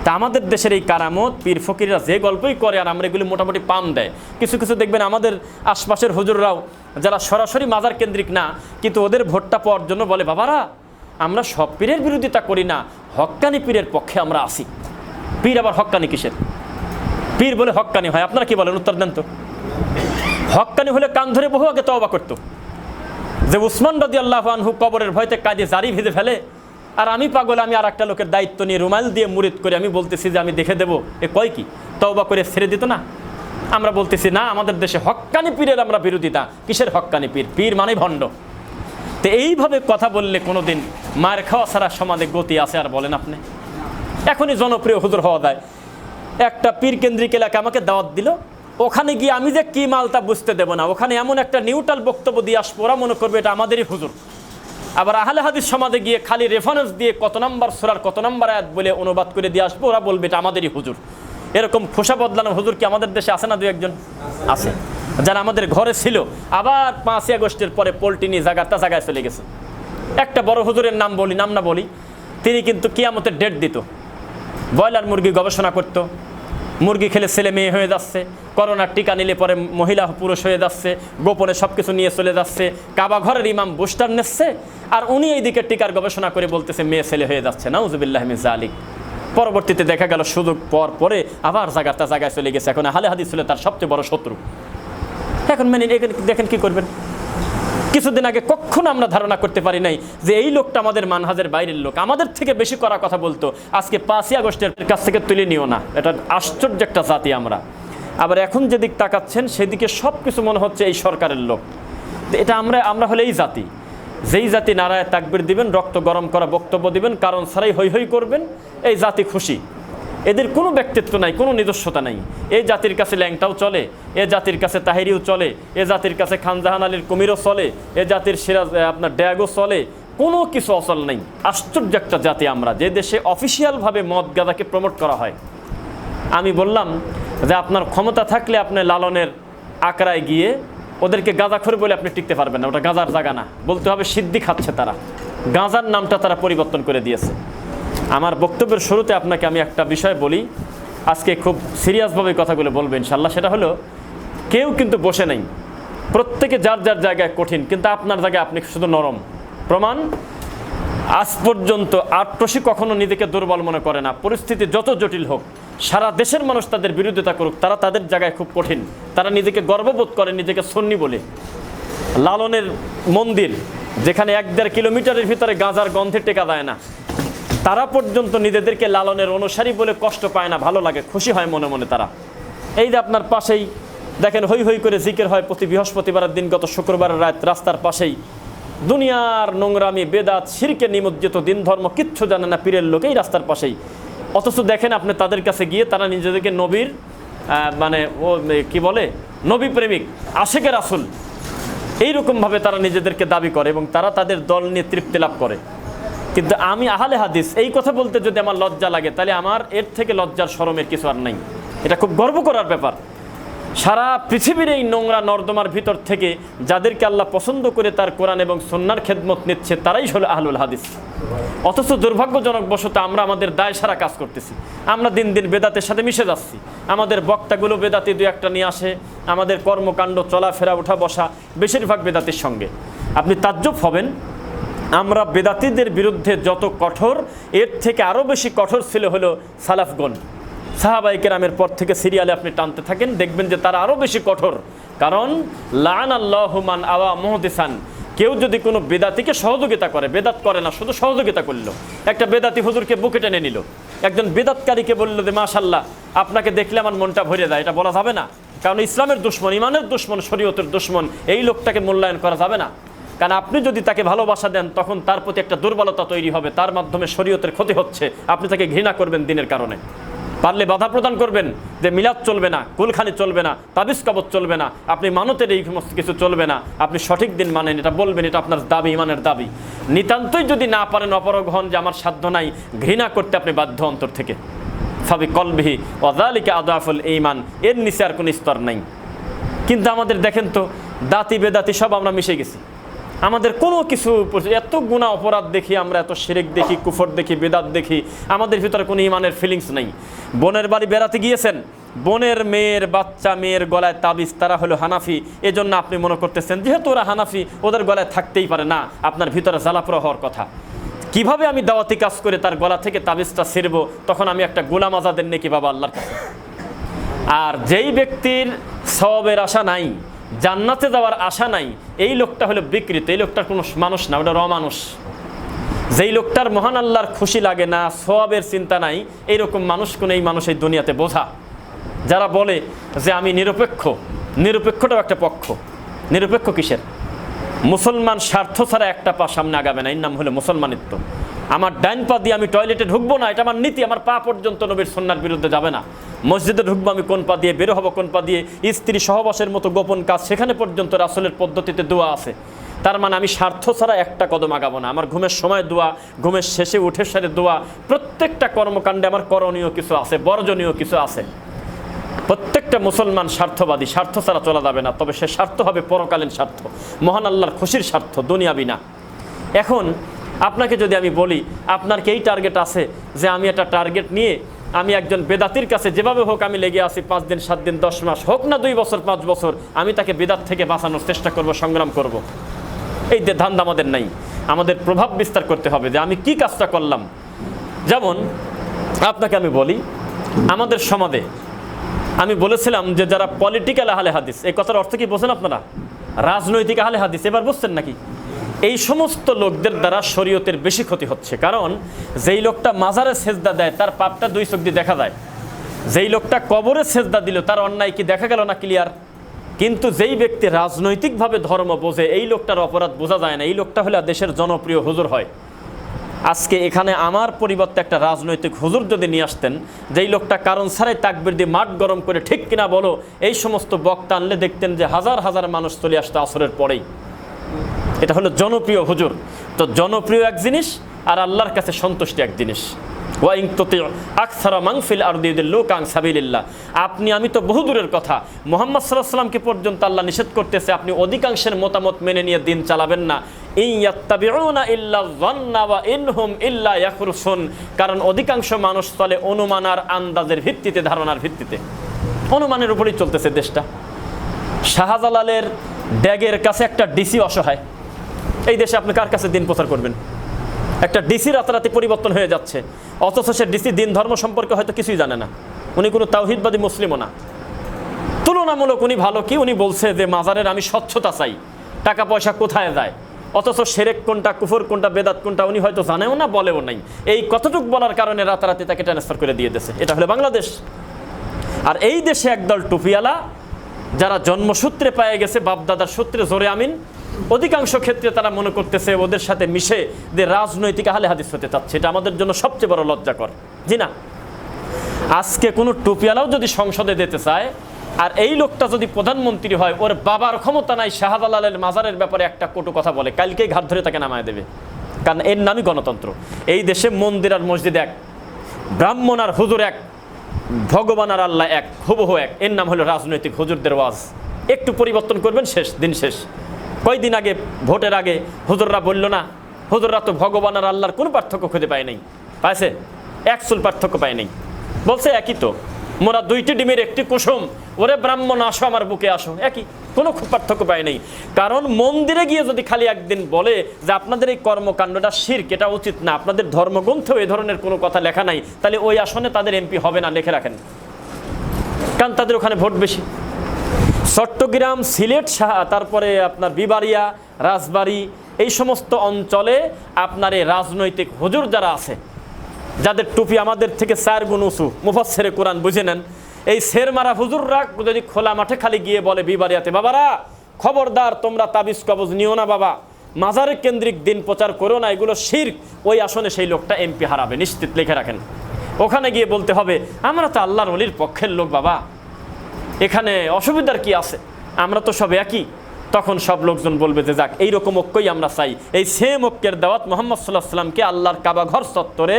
তা আমাদের দেশের এই কারামত পীর ফকিররা যে গল্পই করে আর আমরা এগুলি মোটামুটি পাম দেয়। কিছু কিছু দেখবেন আমাদের আশপাশের হুজুররাও যারা সরাসরি মাজার কেন্দ্রিক না, কিন্তু ওদের ভোটটা পাওয়ার জন্য বলে বাবারা আমরা সব পীরের বিরোধিতা করি না, হক্কানি পীরের পক্ষে আমরা আসি। পীর আবার হক্কানি কিসের? পীর বলে হক্কানি হয়? আপনারা কি বলেন, উত্তর দেন তো। হক্কানি হলে কান ধরে বহু আগে তওবা করতো। যে উসমান রাদিয়াল্লাহু আনহু কবরের ভয়তে কাঁদে জারি ভেজে ফেলে, আর আমি পাগল, আমি আর একটা লোকের দায়িত্ব নিয়ে রুমাল দিয়ে মুরিদ করে আমি বলতেছি যে আমি দেখে দেবো, এ কয় কি? তওবা করে ছেড়ে দিত না? আমরা বলতেছি না, আমাদের দেশে হক্কানি পীরের আমরা বিরোধিতা। কিসের হক্কানি পীর? পীর মানে ভণ্ড। তো এইভাবে কথা বললে কোনোদিন মার খাওয়া ছাড়া সমাজে গতি আছে? আর বলেন আপনি, এখনই জনপ্রিয় হুজুর হওয়া যায়। একটা পীর কেন্দ্রিক এলাকা আমাকে দাওয়াত দিল, ওখানে গিয়ে আমি যে কি মালটা বুঝতে দেবো না, ওখানে এমন একটা নিউট্রাল বক্তব্য দিয়ে আসবো, ওরা মনে করবে এটা আমাদেরই হুজুর। আবার আহলে হাদিস সমাজে গিয়ে খালি রেফারেন্স দিয়ে কত নম্বর সূরার কত নম্বর আয়াত বলে অনুবাদ করে দিয়ে আসবো, ওরা বলবে এটা আমাদেরই হুজুর। এরকম খোসা বদলানো হুজুর কি আমাদের দেশে আছে না? 2-1 আছে, যারা আমাদের ঘরে ছিল, আবার 5ই আগস্টের পরে পোল্টি নিয়ে জায়গায় চলে গেছে। একটা বড় হুজুরের নাম বলি, নাম না বলি, তিনি কিন্তু কিয়ামতের ডেট দিত। ব্রয়লার মুরগি গবেষণা করতো, মুরগি খেলে ছেলে মেয়ে হয়ে যাচ্ছে, করোনার টিকা নিলে পরে মহিলা পুরুষ হয়ে যাচ্ছে, গোপনে সব কিছু নিয়ে চলে যাচ্ছে, কাবা ঘরের ইমাম বুস্টার নিচ্ছে, আর উনি এইদিকে টিকার গবেষণা করে বলতেছে মেয়ে ছেলে হয়ে যাচ্ছে। নাউজুবিল্লাহি মিন যালিক। পরবর্তীতে দেখা গেল সুযোগ পর পরে আবার জায়গায় চলে গেছে। এখন আহলে হাদিস ছিল তার সবচেয়ে বড় শত্রু। এখন মানে দেখেন কি করবেন। কিছুদিন আগে কখনো আমরা ধারণা করতে পারি নাই যে এই লোকটা আমাদের মানহাজের বাইরের লোক, আমাদের থেকে বেশি করা কথা বলতো। আজকে 5ই আগস্টের কাছ থেকে তুলে নিও না, এটা আশ্চর্য একটা জাতি আমরা। আবার এখন যেদিক তাকাচ্ছেন সেদিকে সব কিছু মনে হচ্ছে এই সরকারের লোক। এটা আমরা হলে এই জাতি, যেই জাতি নারায়ে তাকবীর দিবেন, রক্ত গরম করা বক্তব্য দিবেন, কারণ ছাড়াই হৈ হৈ করবেন, এই জাতি খুশি। এদের কোনো ব্যক্তিত্ব নাই, কোনো নিজস্বতা নাই। এই জাতির কাছে ল্যাংটাও চলে, এ জাতির কাছে তাহেরিও চলে, এ জাতির কাছে খানজাহান আলীর কুমিরও চলে, এ জাতির সিরাজ আপনার ড্যাগও চলে, কোনো কিছু অচল নেই। আশ্চর্য একটা জাতি আমরা, যে দেশে অফিসিয়ালভাবে মদ গাঁজাকে প্রমোট করা হয়। আমি বললাম যে আপনার ক্ষমতা থাকলে আপনি লালনের আকড়ায় গিয়ে ওদেরকে গাঁজাখোর বলে আপনি টিকতে পারবেন না, ওটা গাঁজার জায়গা না, বলতে হবে সিদ্ধি খাচ্ছে তারা। গাঁজার নামটা তারা পরিবর্তন করে দিয়েছে। আমার বক্তব্যের শুরুতে আপনাকে আমি একটা বিষয় বলি, আজকে খুব সিরিয়াসভাবে কথাগুলো বলবো ইনশাল্লাহ। সেটা হলো, কেউ কিন্তু বসে নেই, প্রত্যেকে যার যার জায়গায় কঠিন, কিন্তু আপনার জায়গায় আপনি শুধু নরম। প্রমাণ, আজ পর্যন্ত আট্রসি কখনো নিজেকে দুর্বল মনে করে না। পরিস্থিতি যত জটিল হোক, সারা দেশের মানুষ তাদের বিরোধিতা করুক, তারা তাদের জায়গায় খুব কঠিন। তারা নিজেকে গর্ববোধ করে নিজেকে সুন্নি বলে। লালনের মন্দির, যেখানে 1-1.5 কিলোমিটারের ভিতরে গাঁজার গন্ধে টেকা যায় না, তারা পর্যন্ত নিজেদেরকে লালনের অনুসারী বলে কষ্ট পায় না, ভালো লাগে, খুশি হয় মনে মনে তারা। এই যে আপনার পাশেই দেখেন হৈ হৈ করে জিকির হয় প্রতি বৃহস্পতিবারের দিন, গত শুক্রবারের রাত রাস্তার পাশেই দুনিয়ার নোংরামি, বেদাত, শিরকে নিমজ্জিত, দিন ধর্ম কিচ্ছু জানে না পীরের লোক, এই রাস্তার পাশেই। অথচ দেখেন আপনি তাদের কাছে গিয়ে তারা নিজেদেরকে নবীর মানে ও কি বলে, নবী প্রেমিক, আশেকের রাসূল, এইরকমভাবে তারা নিজেদেরকে দাবি করে এবং তারা তাদের দল নিয়ে তৃপ্তি লাভ করে। কিন্তু আমি আহলে হাদিস, এই কথা বলতে যদি আমার লজ্জা লাগে, তাহলে আমার এর থেকে লজ্জার শরমের কিছু আর নাই। এটা খুব গর্ব করার ব্যাপার। সারা পৃথিবীর এই নোংরা নর্দমার ভিতর থেকে যাদেরকে আল্লাহ পছন্দ করে তার কোরআন এবং সুন্নাহর খেদমত নিচ্ছে, তারাই হলো আহলুল হাদিস। অথচ দুর্ভাগ্যজনক বশত আমরা আমাদের দায় সারা কাজ করতেছি। আমরা দিন দিন বেদাতের সাথে মিশে যাচ্ছি। আমাদের বক্তাগুলো বেদাতি 2-1টা নিয়ে আসে, আমাদের কর্মকাণ্ড, চলাফেরা, ওঠা বসা বেশিরভাগ বেদাতির সঙ্গে। আপনি তাজ্জব হবেন, আমরা বেদাতিদের বিরুদ্ধে যত কঠোর, এর থেকে আরও বেশি কঠোর ছিল হলো সালাফগণ। সাহাবায়ে কেরামের পর থেকে সিরিয়ালে আপনি টানতে থাকেন, দেখবেন যে তারা আরও বেশি কঠোর। কারণ লাআনাল্লাহু মান আওয়া মুহদিসান, কেউ যদি কোনো বেদাতিকে সহযোগিতা করে, বেদাত করে না, শুধু সহযোগিতা করলো, একটা বেদাতি হুজুরকে বুকে টেনে নিল, একজন বেদাতকারীকে বলল যে মাশাআল্লাহ আপনাকে দেখলে আমার মনটা ভরে যায়, এটা বলা যাবে না। কারণ ইসলামের দুশমন, ইমানের দুশমন, শরীয়তের দুশমন, এই লোকটাকে মূল্যায়ন করা যাবে না। কারণ আপনি যদি তাকে ভালোবাসা দেন, তখন তার প্রতি একটা দুর্বলতা তৈরি হবে, তার মাধ্যমে শরীয়তের ক্ষতি হচ্ছে, আপনি তাকে ঘৃণা করবেন দিনের কারণে। পারলে বাধা প্রদান করবেন যে মিলাদ চলবে না, কুলখানি চলবে না, তাবিজ কবজ চলবে না, আপনি মানতের এই সমস্ত কিছু চলবে না, আপনি সঠিক দিন মানেন, এটা বলবেন, এটা আপনার দাবি, ইমানের দাবি। নিতান্তই যদি না পারেন, অপরগ হন যে আমার সাধ্য নাই, ঘৃণা করতে আপনি বাধ্য অন্তর থেকে। ফাবি কলবিহি ওয়া যালিকা আদাফুল ঈমান, এর নিচে আর কোনো স্তর নাই। কিন্তু আমাদের দেখেন তো, দাতি বেদাতি সব আমরা মিশে গেছি। আমাদের কোনো কিছু, এত গুনাহ অপরাধ দেখি আমরা, এত শিরক দেখি, কুফর দেখি, বেদাত দেখি, আমাদের ভিতরে কোনো ইমানের ফিলিংস নেই। বোনের বাড়ি বেড়াতে গিয়েছেন, বোনের মেয়ের বাচ্চা, মেয়ের গলায় তাবিজ, তারা হলো হানাফি, এজন্য আপনি মনে করতেছেন যেহেতু ওরা হানাফি ওদের গলায় থাকতেই পারে না, আপনার ভিতরে জ্বালাপোড়া হওয়ার কথা। কিভাবে আমি দাওয়াতি কাজ করে তার গলা থেকে তাবিজটা ছিঁড়বো, তখন আমি একটা গোলাম আজাদের নেকি বাবা আল্লাহর কাছে। আর যেই ব্যক্তির সওয়াবের আশা নাই, জান্নাতে যাওয়ার আশা নাই, এই লোকটা হলো বিকৃত, এই লোকটার কোনো মানুষ না, ওটা অমানুষ। যেই লোকটার মহান আল্লাহর খুশি লাগে না, সওয়াবের চিন্তা নাই, এইরকম মানুষ কোন এই মানুষ এই দুনিয়াতে বোঝা। যারা বলে যে আমি নিরপেক্ষ, নিরপেক্ষটাও একটা পক্ষ। নিরপেক্ষ কিসের? মুসলমান স্বার্থ ছাড়া একটা পা সামনে আগাবে না, এর নাম হলো মুসলমানিত্ব। আমার ডাইন পা দিয়ে আমি টয়লেটে ঢুকবো না, এটা আমার নীতি। আমার পা পর্যন্ত নবীর সুন্নাহর বিরুদ্ধে যাবে না। মসজিদে ঢুকবো আমি কোন পা দিয়ে, বের হবো কোন পা দিয়ে। স্ত্রী সহবাসের মতো গোপন কাজ, সেখানে পর্যন্ত রাসূলের পদ্ধতিতে দোয়া আছে। তার মানে আমি স্বার্থ ছাড়া একটা কদম আগাবো না। আমার ঘুমের সময় দোয়া, ঘুমের শেষে উঠে সারে দোয়া, প্রত্যেকটা কর্মকাণ্ডে আমার করণীয় কিছু আছে, বর্জনীয় কিছু আছে। প্রত্যেকটা মুসলমান স্বার্থবাদী, স্বার্থ ছাড়া চলা যাবে না। তবে সে স্বার্থ হবে পরকালীন স্বার্থ, মহান আল্লাহর খুশির স্বার্থ, দুনিয়াবি না। এখন আপনাকে যদি আমি বলি, আপনার কি এই টার্গেট আছে যে আমি একটা টার্গেট নিয়ে আমি একজন বেদাতির কাছে যেভাবে হোক আমি লেগে আছি, 5 দিন 7 দিন 10 মাস হোক না, 2 বছর 5 বছর, আমি তাকে বেদাত থেকে বাঁচানোর চেষ্টা করব, সংগ্রাম করব? এই ধান্দা আমাদের নাই। আমাদের প্রভাব বিস্তার করতে হবে যে আমি কি কাজটা করলাম। যেমন আপনাকে আমি বলি, আমাদের সমাজে আমি বলেছিলাম যে যারা পলিটিক্যাল আহলে হাদিস, এই কথার অর্থ কি বোঝেন আপনারা? রাজনৈতিক আহলে হাদিস, এবার বুঝছেন নাকি? এই সমস্ত লোকদের দ্বারা শরীয়তের বেশি ক্ষতি হচ্ছে। কারণ যেই লোকটা মাজারে সেজদা দেয়, তার পাপটা 2 চোখ দিয়ে দেখা যায়। যেই লোকটা কবরে সেজদা দিল, তার অন্যায় কি দেখা গেল না ক্লিয়ার? কিন্তু যেই ব্যক্তি রাজনৈতিকভাবে ধর্ম বোঝে, এই লোকটার অপরাধ বোঝা যায় না। এই লোকটা হলে দেশের জনপ্রিয় হুজুর হয়। আজকে এখানে আমার পরিবর্তে একটা রাজনৈতিক হুজুর যদি নিয়ে আসতেন, যেই লোকটা কারণ ছাড়াই তাকবীর দিয়ে মাঠ গরম করে ঠিক কিনা বলো, এই সমস্ত বক্তা আনলে দেখতেন যে হাজার হাজার মানুষ চলে আসতো আসরের পরেই। এটা হলো জনপ্রিয় হুজুর। তো জনপ্রিয় এক জিনিস, আর আল্লাহর কাছে সন্তুষ্টি এক জিনিস। আপনি আমি তো বহু দূরের কথা, মুহাম্মদ সাল্লাল্লাহু আলাইহি ওয়াসাল্লামকে পর্যন্ত আল্লাহ নিষেধ করতেছে আপনি অধিকাংশের মতামত মেনে নিয়ে দিন চালাবেন না। ইন ইয়াত্তাবিউনা ইল্লা যান্না ওয়া ইনহুম ইল্লা ইয়াখরুসুন, কারণ অধিকাংশ মানুষ চলে অনুমান আর আন্দাজের ভিত্তিতে, ধারণার ভিত্তিতে। অনুমানের উপরই চলতেছে দেশটা। শাহজালালের ড্যাগের কাছে একটা ডিসি অসহায়। এই দেশে আপনি কার কাছে দিন প্রচার করবেন? একটা ডিসি রাতারাতি পরিবর্তন হয়ে যাচ্ছে, অথচ সে ডিসি দিন ধর্ম সম্পর্কে হয়তো কিছুই জানে না। উনি কোনো তাওহীদবাদী মুসলিমও না। তুলনামূলক উনি ভালো কি, উনি বলছে যে মাজারের আমি স্বচ্ছতা চাই, টাকা পয়সা কোথায় যায়, অথচ শিরক কোনটা, কুফর কোনটা, বেদাত কোনটা উনি হয়তো জানেও না, বলেও নাই। এই কতটুকু বলার কারণে রাতারাতি তাকে ট্রান্সফার করে দিয়ে দিয়েছে। এটা হলো বাংলাদেশ। আর এই দেশে একদল টুপিওয়ালা যারা জন্মসূত্রে পেয়ে গেছে, বাপদাদার সূত্রে জোরে আমিন, অধিকাংশ ক্ষেত্রে তারা মনে করতেছে ওদের সাথে মিশে যে রাজনৈতিক আহলে হাদিস হতে চাচ্ছে। এটা আমাদের জন্য সবচেয়ে বড় লজ্জাকর। জি না, আজকে কোনো টুপিওয়ালাও যদি সংসদে যেতে চায় আর এই লোকটা যদি প্রধানমন্ত্রী হয়, ওর বাবার ক্ষমতা নাই শাহজালালের মাজারের ব্যাপারে একটা কটু কথা বলে, কালকেই ঘাট ধরে তাকে নামায় দেবে। কারণ এর নামই গণতন্ত্র। এই দেশে মন্দির আর মসজিদ এক, ব্রাহ্মণ আর হুজুর এক, ভগবান আর আল্লাহ এক, হুবহু এক। এর নাম হলো রাজনৈতিক হুজুরদের ওয়াজ। একটু পরিবর্তন করবেন, শেষ দিন শেষ। কয়দিন আগে ভোটের আগে হুজুররা বলল না, হুজুররা তো ভগবান আর আল্লাহর কোনো পার্থক্য খুঁজে পায় নাই। পাইছে? এক চুল পার্থক্য পায় নাই। বলছে একই তো, মোরা দুইটি ডিমের একটি কুসুম, ওরে ব্রাহ্মণ আসো আমার বুকে আসো, একই, কোনো পার্থক্য পায় নাই। কারণ মন্দিরে গিয়ে যদি খালি একদিন বলে যে আপনাদের এই কর্মকাণ্ডটা শিরক, এটা উচিত না, আপনাদের ধর্মগ্রন্থেও এই ধরনের কোনো কথা লেখা নাই, তাহলে ওই আসনে তাদের এমপি হবে না, লিখে রাখেন। কারণ তাদের ওখানে ভোট বেশি। চট্টগ্রাম, সিলেট, তারপরে আপনার বিবাড়িয়া, রাজবাড়ী, এই সমস্ত অঞ্চলে আপনার এই রাজনৈতিক হুজুর যারা আছে, যাদের টুপি আমাদের থেকে 4 গুণ উঁচু, মুফাসসিরে কোরআন বুঝে নেন, এই শের মারা হুজুররা যদি খোলা মাঠে খালি গিয়ে বলে বিবাড়িয়াতে, বাবারা খবরদার তোমরা তাবিজ কবজ নিও না বাবা, মাজারে কেন্দ্রিক দিন প্রচার করো না, এগুলো শিরক, ওই আসনে সেই লোকটা এমপি হারাবে নিশ্চিত, লিখে রাখেন। ওখানে গিয়ে বলতে হবে আমরা তো আল্লাহর ওলির পক্ষের লোক বাবা, এখানে অসুবিধার কি আছে, আমরা তো সব একই। তখন সব লোকজন বলবে যে যাক, এইরকম ঐক্যই আমরা চাই। এই সেম ঐক্যের দাওয়াত মুহাম্মদ সাল্লাল্লাহু আলাইহি ওয়াসাল্লামকে আল্লাহর কাবা ঘর চত্বরে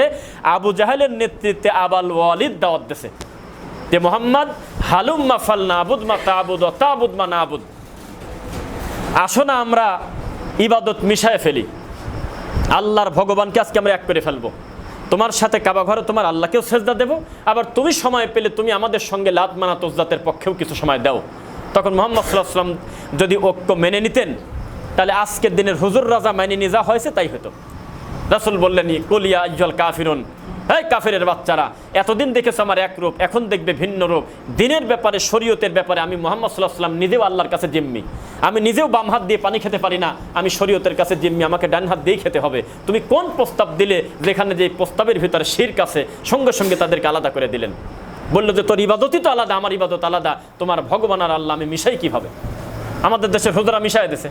আবু জাহেলের নেতৃত্বে আবাল ওয়ালিদ দাওয়াত দিয়েছে যে মুহাম্মদ হালুম্মা ফালনা আবুদ মা তাবুদ ওয়া তাবুদ মা নাবুদ, আসো না আমরা ইবাদত মিশায় ফেলি, আল্লাহর ভগবানকে আজকে আমরা এক করে ফেলবো, তোমার সাথে কাবা ঘরে তোমার আল্লাহকেও সেজদা দেবো, আবার তুমি সময় পেলে তুমি আমাদের সঙ্গে লাত মানাত উজ্জাতের পক্ষেও কিছু সময় দাও। তখন মুহাম্মদ সাল্লাল্লাহু আলাইহি ওয়াসাল্লাম যদি ঐক্য মেনে নিতেন, তাহলে আজকের দিনের হুজুর রাজা মেনে নিয়ে যা হয়েছে তাই হতো। রাসূল বললেন কুলিয়া আইয়ুল কাফিরুন, এই কাফেরের বাচ্চারা, এতদিন দেখেছো আমার এক রূপ, এখন দেখবে ভিন্ন রূপ। দিনের ব্যাপারে, শরীয়তের ব্যাপারে আমি মুহাম্মদ সাল্লাল্লাহু আলাইহি ওয়াসাল্লাম নিজেও আল্লাহর কাছে জিম্মি, আমি নিজেও বাম হাত দিয়ে পানি খেতে পারি না, আমি শরীয়তের কাছে জিম্মি, আমাকে ডান হাত দিয়েই খেতে হবে। তুমি কোন প্রস্তাব দিলে যেখানে যে প্রস্তাবের ভিতরে শিরক আছে, সঙ্গে সঙ্গে তাদেরকে আলাদা করে দিলেন। বললো যে তোর ইবাদতই তো আলাদা, আমার ইবাদত আলাদা, তোমার ভগবান আর আল্লাহ আমি মিশাই কিভাবে? আমাদের দেশের হুজুরা মিশাই দিয়েছে।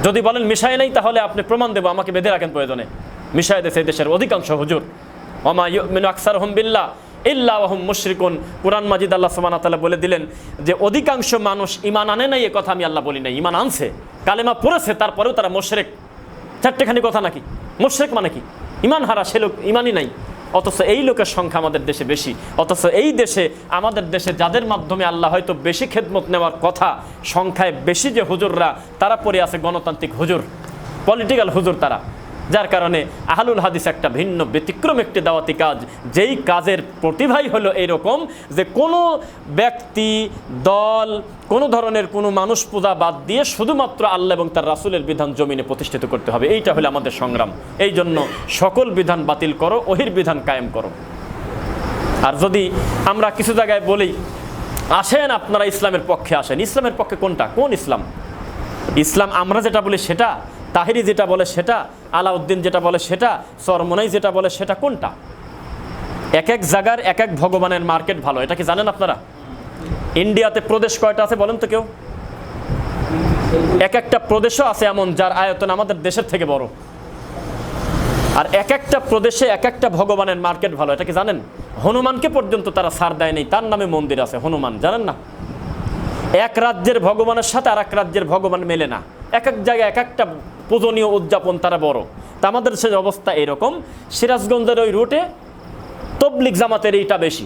যদি বলেন মিশাই নাই, তাহলে আপনি প্রমাণ দেবো, আমাকে বেঁধে রাখেন প্রয়োজনে। মিশাই দিয়েছে এই দেশের অধিকাংশ হুজুর। ওমা ইউমিনু আকসারুহুম বিল্লাহ ইল্লা ওয়া হুম মুশরিকুন। কুরআন মাজিদ আল্লাহ সুবহানাহু ওয়া তাআলা বলে দিলেন যে অধিকাংশ মানুষ ঈমান আনে নাই, এ কথা আমি আল্লাহ বলি নাই, ঈমান আনছে, কালেমা পড়েছে, তারপরেও তারা মুশরিক। চারটেখানি কথা নাকি? মুশরিক মানে কি? ঈমান হারা, সে লোক ঈমানই নাই। অথচ এই লোকের সংখ্যা আমাদের দেশে বেশি। অথচ এই দেশে, আমাদের দেশে যাদের মাধ্যমে আল্লাহ হয়তো বেশি খেদমত নেওয়ার কথা, সংখ্যায় বেশি যে হুজুররা, তারা পড়ে আছে গণতান্ত্রিক হুজুর, পলিটিক্যাল হুজুর তারা। যার কারণে আহলুল হাদিস একটা ভিন্ন ব্যতিক্রম একটি দাওয়াতি কাজ, যেই কাজের প্রতিভাই হলো এইরকম যে কোনো ব্যক্তি, দল, কোনো ধরনের কোনো মানুষ পূজা বাদ দিয়ে শুধুমাত্র আল্লাহ এবং তার রাসূলের বিধান জমিনে প্রতিষ্ঠিত করতে হবে। এইটা হলো আমাদের সংগ্রাম। এই জন্য সকল বিধান বাতিল করো, ওহির বিধান কায়েম করো। আর যদি আমরা কিছু জায়গায় বলি আসেন আপনারা ইসলামের পক্ষে আসেন, ইসলামের পক্ষে কোনটা? কোন ইসলাম? ইসলাম আমরা যেটা বলি সেটা, তাহিরি যেটা বলে সেটা, আলাউদ্দিন যেটা বলে সেটা, চরমনাই যেটা বলে সেটা, কোনটা? এক এক জায়গার এক এক ভগবানের মার্কেট ভালো, এটা কি জানেন আপনারা? ইন্ডিয়াতে প্রদেশ কয়টা আছে বলেন তো কেউ? এক একটা প্রদেশও আছে এমন যার আয়তন আমাদের দেশের থেকে বড়। আর এক একটা প্রদেশে এক একটা ভগবানের মার্কেট ভালো, এটা কি জানেন? হনুমানকে পর্যন্ত তারা ছাড় দেয় নাই, তার নামে মন্দির আছে হনুমান, জানেন না? এক রাজ্যের ভগবানের সাথে আর এক রাজ্যের ভগবান মেলে না, এক এক জায়গায় এক একটা পূজনীয় উদযাপন তারা বড়। তা আমাদের সে অবস্থা এরকম। সিরাজগঞ্জের ওই রুটে তবলিগ জামাতের এইটা বেশি,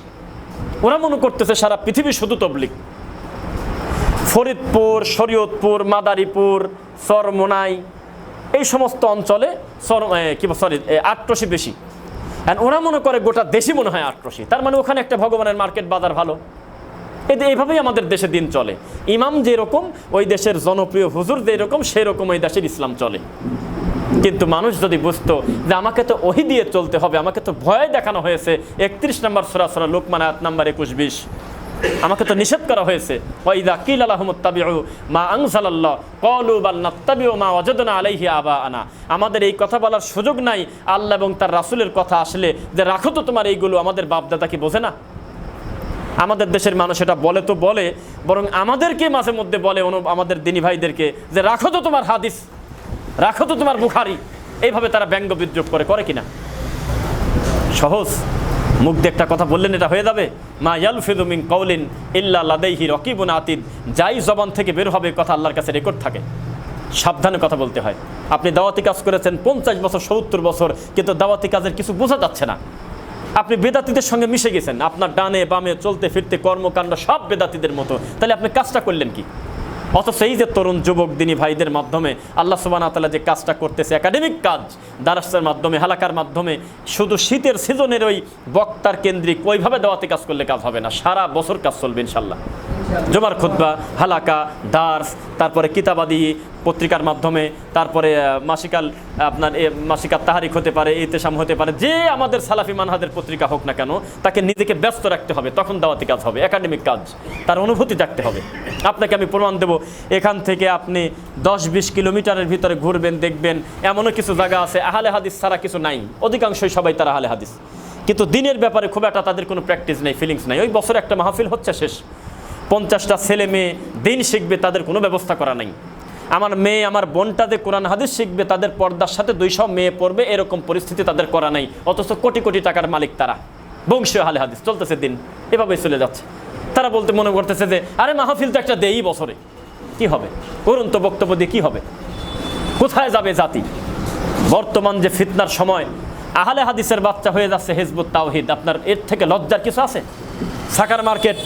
ওরা মনে করতেছে সারা পৃথিবী শুধু তবলিগ। ফরিদপুর, শরীয়তপুর, মাদারীপুর, চরমোনাই, এই সমস্ত অঞ্চলে আট্রসি বেশি। অ্যান্ড ওরা মনে করে গোটা দেশই মনে হয় আট্রসি, তার মানে ওখানে একটা ভগবানের মার্কেট বাজার ভালো। এইভাবেই আমাদের দেশে দিন চলে। ইমাম যেরকম ওই দেশের জনপ্রিয় হুজুর যেরকম সেরকম ওই দেশের ইসলাম চলে। কিন্তু মানুষ যদি বুঝতো যে আমাকে তো ওহী দিয়ে চলতে হবে, আমাকে তো ভয় দেখানো হয়েছে, 31 নম্বর সূরা লোকমান আয়াত নাম্বার 21-20, আমাকে তো নিষেধ করা হয়েছে, ওয়াইদা কিলা লাহুমুত্তাবিউ মা আনজালাল্লাহ ক্বালু বাল নাত্তাবিউ মা ওয়াজাদনা আলাইহি আবাআনা। আমাদের এই কথা বলার সুযোগ নাই আল্লাহ এবং তার রাসূলের কথা আসলে, যে রাখো তো তোমার এইগুলো, আমাদের বাপ দাদা কি বোঝে না? আমাদের দেশের মানুষ এটা বলে তো বলে, বরং আমাদেরকে মাঝে মধ্যে বলে আমাদের দিনী ভাইদেরকে যে রাখো তো তোমার হাদিস, রাখো তো তোমার বুখারী। এইভাবে তারা ব্যঙ্গ বিদ্রুপ করে কিনা? সহজ, মুখ দিয়ে একটা কথা বললেন এটা হয়ে যাবে। মা ইয়ালফিযু মিন কাওলিন ইল্লা লাদাইহি রাকিবুন আতিদ। যাই জবান থেকে বের হবে কথা আল্লাহর কাছে রেকর্ড থাকে। সাবধানে কথা বলতে হয়। আপনি দাওয়াতি কাজ করেছেন 50 বছর 70 বছর, কিন্তু দাওয়াতি কাজের কিছু বোঝা যাচ্ছে না। আপনি বেদাতীদের সঙ্গে মিশে গেছেন, আপনার ডানে বামে চলতে ফিরতে কর্মকাণ্ড সব বেদাতীদের মতো, তাহলে আপনি কাজটা করলেন কি? অথচ এই যে তরুণ যুবক দিনী ভাইদের মাধ্যমে আল্লাহ সুবহানাহু ওয়া তাআলা যে কাজটা করতেছে, একাডেমিক কাজ, দারাসের মাধ্যমে, হালাকার মাধ্যমে, শুধু শীতের সিজনের ওই বক্তার কেন্দ্রিক ওইভাবে দাওয়াতি কাজ করলে কাজ হবে না, সারা বছর কাজ চলবে ইনশাল্লাহ। জুমার খুতবা, হালাকা, দার্স, তারপরে কিতাবাদি পত্রিকার মাধ্যমে, তারপরে মাসিকাল তাহারিক হতে পারে, ইতেসাম হতে পারে, যে আমাদের সালাফি মানহাজের পত্রিকা হোক না কেন, তাকে নিজেকে ব্যস্ত রাখতে হবে, তখন দাওয়াতি কাজ হবে, একাডেমিক কাজ, তার অনুভূতি থাকতে হবে। আপনাকে আমি প্রমাণ দেব, এখান থেকে আপনি 10-20 কিলোমিটারের ভিতরে ঘুরবেন, দেখবেন এমনও কিছু জায়গা আছে আহলে হাদিস ছাড়া কিছু নাই, অধিকাংশই সবাই তারা আহলে হাদিস, কিন্তু দিনের ব্যাপারে খুব একটা তাদের কোনো প্র্যাকটিস নেই, ফিলিংস নাই। ওই বছরে একটা মাহফিল হচ্ছে, শেষ, 50টা ছেলে মেয়ে দিন শিখবে, তাদের কোনো ব্যবস্থা করা নেই। আমার মেয়ে, আমার বোনটা যে কোরআন হাদিস শিখবে, তাদের পর্দার সাথে 200 মেয়ে পড়বে, এরকম পরিস্থিতি তাদের করা নাই। অথচ কোটি কোটি টাকার মালিক তারা, বংশীয় আহলে হাদিস, চলতেছে দিন, এভাবেই চলে যাচ্ছে। তারা বলতে মনে করতেছে যে আরে মাহফিল তো একটা দেই বছরে, কি হবে, করুন তো বক্তব্য দিয়ে কি হবে, কোথায় যাবে জাতি? বর্তমান যে ফিতনার সময়, আহলে হাদিসের বাচ্চা হয়ে যাচ্ছে হিজবুত তাওহীদ, আপনার এর থেকে লজ্জার কিছু আছে? সাকার মার্কেট,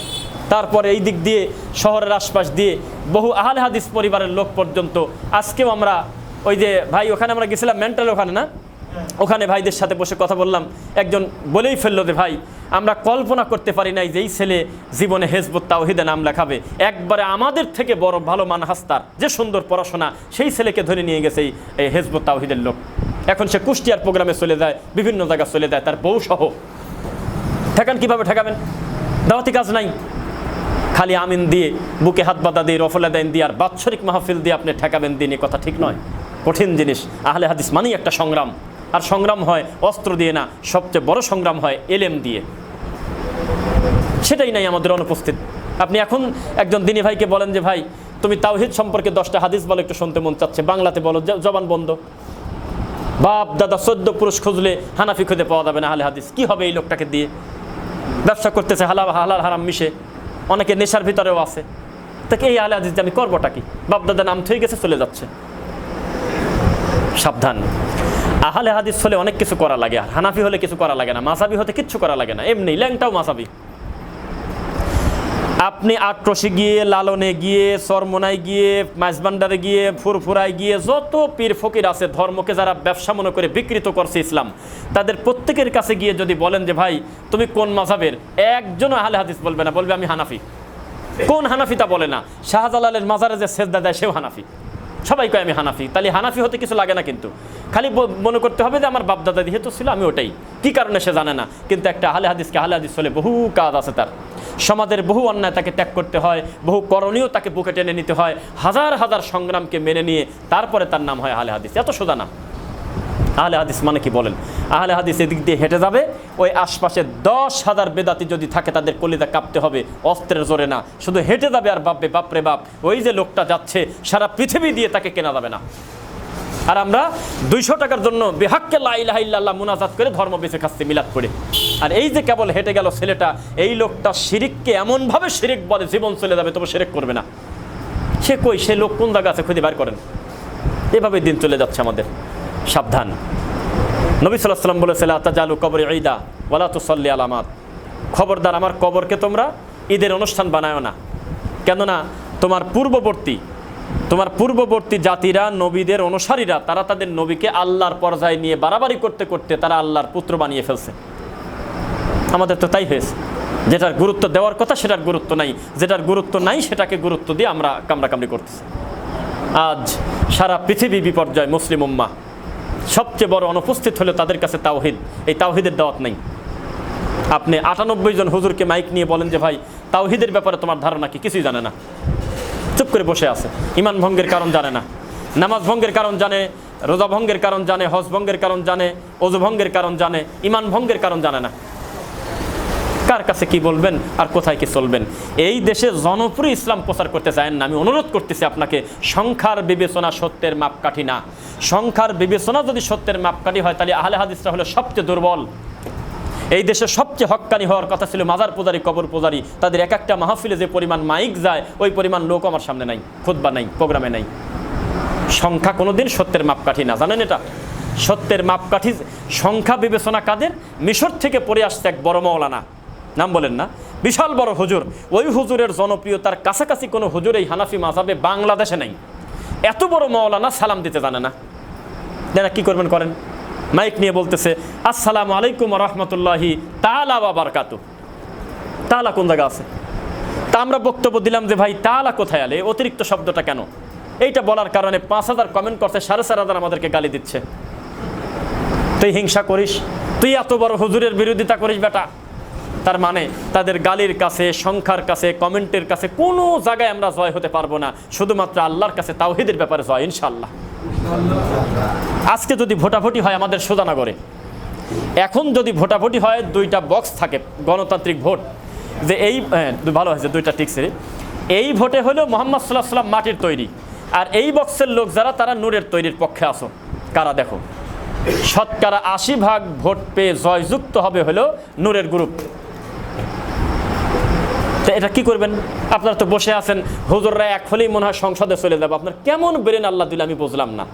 তারপরে এই দিক দিয়ে শহরের আশপাশ দিয়ে বহু আহলে হাদিস পরিবারের লোক পর্যন্ত। আজকেও আমরা ওই যে ভাই ওখানে আমরা গেছিলাম, মেন্টাল ওখানে না, ওখানে ভাইদের সাথে বসে কথা বললাম, একজন বলেই ফেললো যে ভাই আমরা কল্পনা করতে পারি নাই যে এই ছেলে জীবনে হিজবুত তাওহীদে নাম লেখাবে, একবারে আমাদের থেকে বড় ভালো মানহাস্তার, যে সুন্দর পড়াশোনা, সেই ছেলেকে ধরে নিয়ে গেছে এই হিজবুত তাওহীদের লোক। এখন সে কুষ্টিয়ার প্রোগ্রামে চলে যায়, বিভিন্ন জায়গায় চলে যায়, তার বউ সহ। ঠেকান কিভাবে ঠেকাবেন? দাওয়াতি কাজ নাই, খালি আমিন দিয়ে, বুকে হাত বাঁধা দিয়ে, রফলাদাইন দিয়ে আর বাৎসরিক মাহফিল দিয়ে আপনি ঠেকাবেন দিন, এ কথা ঠিক নয়, কঠিন জিনিস। আহলে হাদিস মানেই একটা সংগ্রাম, আর সংগ্রাম হয় অস্ত্র দিয়ে না, সবচেয়ে বড় সংগ্রাম হয় এলেম দিয়ে। সেটাই নাই আমাদের অনুপস্থিত। আপনি এখন একজন দিনী ভাইকে বলেন যে ভাই তুমি তাওহীদ সম্পর্কে 10টা হাদিস বলো, একটু শুনতে মন চাচ্ছে, বাংলাতে বলো, জবান বন্ধ। বাপ দাদা 14 পুরুষ খুঁজলে হানাফি খুঁজে পাওয়া যাবে না আহলে হাদিস। কি হবে এই লোকটাকে দিয়ে? ব্যবসা করতেছে হালাল হারাম মিশে, অনেকে নেশার ভিতরেও আছে, তাকে এই আহলে হাদিস আমি করবোটা কি? বাপ দাদা নাম থয়ে গেছে, চলে যাচ্ছে। সাবধান, আহলে হাদিস হলে অনেক কিছু করা লাগে, আর হানাফি হলে কিছু করা লাগে না, মাসাবি হতে কিচ্ছু করা লাগে না, এমনি ল্যাংটাও মাসাবি। আপনি আটরসি গিয়ে, লালনে গিয়ে, চরমোনায় গিয়ে, মাইজবান্ডারে গিয়ে, ফুরফুরায় গিয়ে, যত পীর ফকির আছে ধর্মকে যারা ব্যবসা মনে করে বিকৃত করছে ইসলাম, তাদের প্রত্যেকের কাছে গিয়ে যদি বলেন যে ভাই তুমি কোন মাযহাবের, একজনও আহলে হাদিস বলবে না, বলবে আমি হানাফি। কোন হানাফি তা বলে না। শাহজালালের মাজারে যে সেজদা দেয় সেও হানাফি, সবাই কয় আমি হানাফি। তাহলে হানাফি হতে কিছু লাগে না, কিন্তু খালি মনে করতে হবে যে আমার বাপদাদা যেহেতু ছিল আমি ওটাই। কি কারণে সে জানে না, কিন্তু একটা আহলে হাদিসকে আহলে হাদিস হলে বহু কাজ আছে তার, সমাজের বহু অন্যায় তাকে ত্যাগ করতে হয়, বহু করণীয় তাকে বুকে টেনে নিতে হয়, হাজার হাজার সংগ্রামকে মেনে নিয়ে তারপরে তার নাম হয় আহলে হাদিস। এত সোজা না। আহলে হাদিস মানে কি বলেন? আহলে হাদিস এদিক দিয়ে হেঁটে যাবে, ওই আশপাশে 10,000 বেদাতি যদি থাকে তাদের কলিজা কাঁপতে হবে, অস্ত্রের জোরে না, শুধু হেঁটে যাবে আর ভাববে বাপরে বাপ, ওই যে লোকটা যাচ্ছে, সারা পৃথিবী দিয়ে তাকে কেনা যাবে না। আর আমরা 200 টাকার জন্য বেহাক্কে লা ইলাহা ইল্লাল্লাহ মুনাজাত করে ধর্ম বেঁচে খাচ্ছি মিলাদ করে। আর এই যে কেবল হেঁটে গেল ছেলেটা, এই লোকটা শিরিককে এমনভাবে শিরিক বলে জীবন চলে যাবে, তবে শিরিক করবে না। সে কই, সে লোক কোন জায়গা আছে খুঁজে বার করেন। এভাবে দিন চলে যাচ্ছে আমাদের। সাবধান। নবী সাল্লাল্লাহু আলাইহি ওয়াসাল্লাম বলেছিল লা তাজালু কবরি ঈদা ওয়ালা তুসাল্লি আলা মাত। খবরদার আমার কবরকে তোমরা ঈদের অনুষ্ঠান বানায়ো না, কেননা তোমার পূর্ববর্তী তোমার পূর্ববর্তী জাতিরা, নবীদের অনুসারীরা, তারা তাদের নবীকে আল্লাহর পর্যায়ে নিয়ে বাড়াবাড়ি করতে করতে তারা আল্লাহর পুত্র বানিয়ে ফেলছে। আমাদের তো তাই হয়েছে, যেটার গুরুত্ব দেওয়ার কথা সেটার গুরুত্ব নাই, যেটার গুরুত্ব নাই সেটাকে গুরুত্ব দিয়ে আমরা কামড়াকামড়ি করতেছি। আজ সারা পৃথিবী বিপর্যয়, মুসলিম উম্মাহ সবচেয়ে বড় অনুপস্থিত হলো তাদের কাছে তাওহীদ। এই তাওহীদের দাওয়াত নেই। আপনি 98 জন হুজুরকে মাইক নিয়ে বলেন যে ভাই তাওহীদের ব্যাপারে তোমার ধারণা কি, কিছুই জানে না, চুপ করে বসে আছে। ঈমান ভঙ্গের কারণ জানে না, নামাজ ভঙ্গের কারণ জানে, রোজা ভঙ্গের কারণ জানে, হজ ভঙ্গের কারণ জানে, ওযু ভঙ্গের কারণ জানে, ঈমান ভঙ্গের কারণ জানে না। কার কাছে কি বলবেন আর কোথায় কি চলবেন? এই দেশে জনপ্রিয় ইসলাম প্রচার করতে চান না। আমি অনুরোধ করতেছি আপনাকে, সংখ্যার বিবেচনা সত্যের মাপকাঠি না। সংখ্যার বিবেচনা যদি সত্যের মাপকাঠি হয় তাহলে আহলে হাদিসরা হলো সবচেয়ে দুর্বল। এই দেশে সবচেয়ে হক্কানি হওয়ার কথা ছিল মাজার পূজারী, কবর পূজারী। তাদের এক একটা মাহফিলে যে পরিমাণ মাইক যায় ওই পরিমাণ লোক আমার সামনে নাই, খুতবা নাই, প্রোগ্রামে নাই। সংখ্যা কোনোদিন সত্যের মাপকাঠি না, জানেন এটা? সত্যের মাপকাঠি সংখ্যা বিবেচনা কাদের? মিশর থেকে পড়ে আসছে এক বড় মাওলানা, নাম বলেন না, বিশাল বড় হুজুর। ওই হুজুরের জনপ্রিয়তার কাছাকাছি কোনো হুজুর এই হানাফি মাযহাবে বাংলাদেশে নাই। এত বড় মাওলানা সালাম দিতে জানে না। যারা কি করবেন করেন, মাইক নিয়ে বলতেছে আসসালামু আলাইকুম ওয়া রাহমাতুল্লাহি তাআলা ওয়া বারাকাতুহু। তাআলা কোন জায়গা আছে? তা আমরা বক্তব্য দিলাম যে ভাই তাআলা কোথায় আলে, অতিরিক্ত শব্দটা কেন? এইটা বলার কারণে 5000 কমেন্ট করছে, 4500 আমাদেরকে গালি দিচ্ছে। তুই হিংসা করিস, তুই এত বড় হুজুরের বিরোধিতা করিস বেটা। তার মানে তাদের গালির কাছে, সংখ্যার কাছে, কমেন্টের কাছে কোনো জায়গায় আমরা জয় হতে পারবো না। শুধুমাত্র আল্লাহর কাছে তাওহীদের ব্যাপারে জয় ইনশাআল্লাহ। আজকে যদি ভোটাভুটি হয় আমাদের সুজানগরে, এখন যদি ভোটাভুটি হয়, 2টা বক্স থাকে, গণতান্ত্রিক ভোট, যে এই ভালো হয়েছে 2টা টিকছে। এই ভোটে হলো মুহাম্মদ সাল্লাল্লাহু আলাইহি ওয়াসাল্লাম মাটির তৈরি, আর এই বক্সের লোক যারা, তারা নূরের তৈরির পক্ষে আসো। কারা? দেখো, শতকরা 80% ভোট পেয়ে জয়যুক্ত হবে হলো নূরের গ্রুপ। তো এটা কি করবেন? আপনারা তো বসে আছেন, হুজুররা এক হলেই মনে হয় সংসদে চলে যাবে। আপনার কেমন ব্রেন আল্লাহ দিলে আমি বুঝলাম না।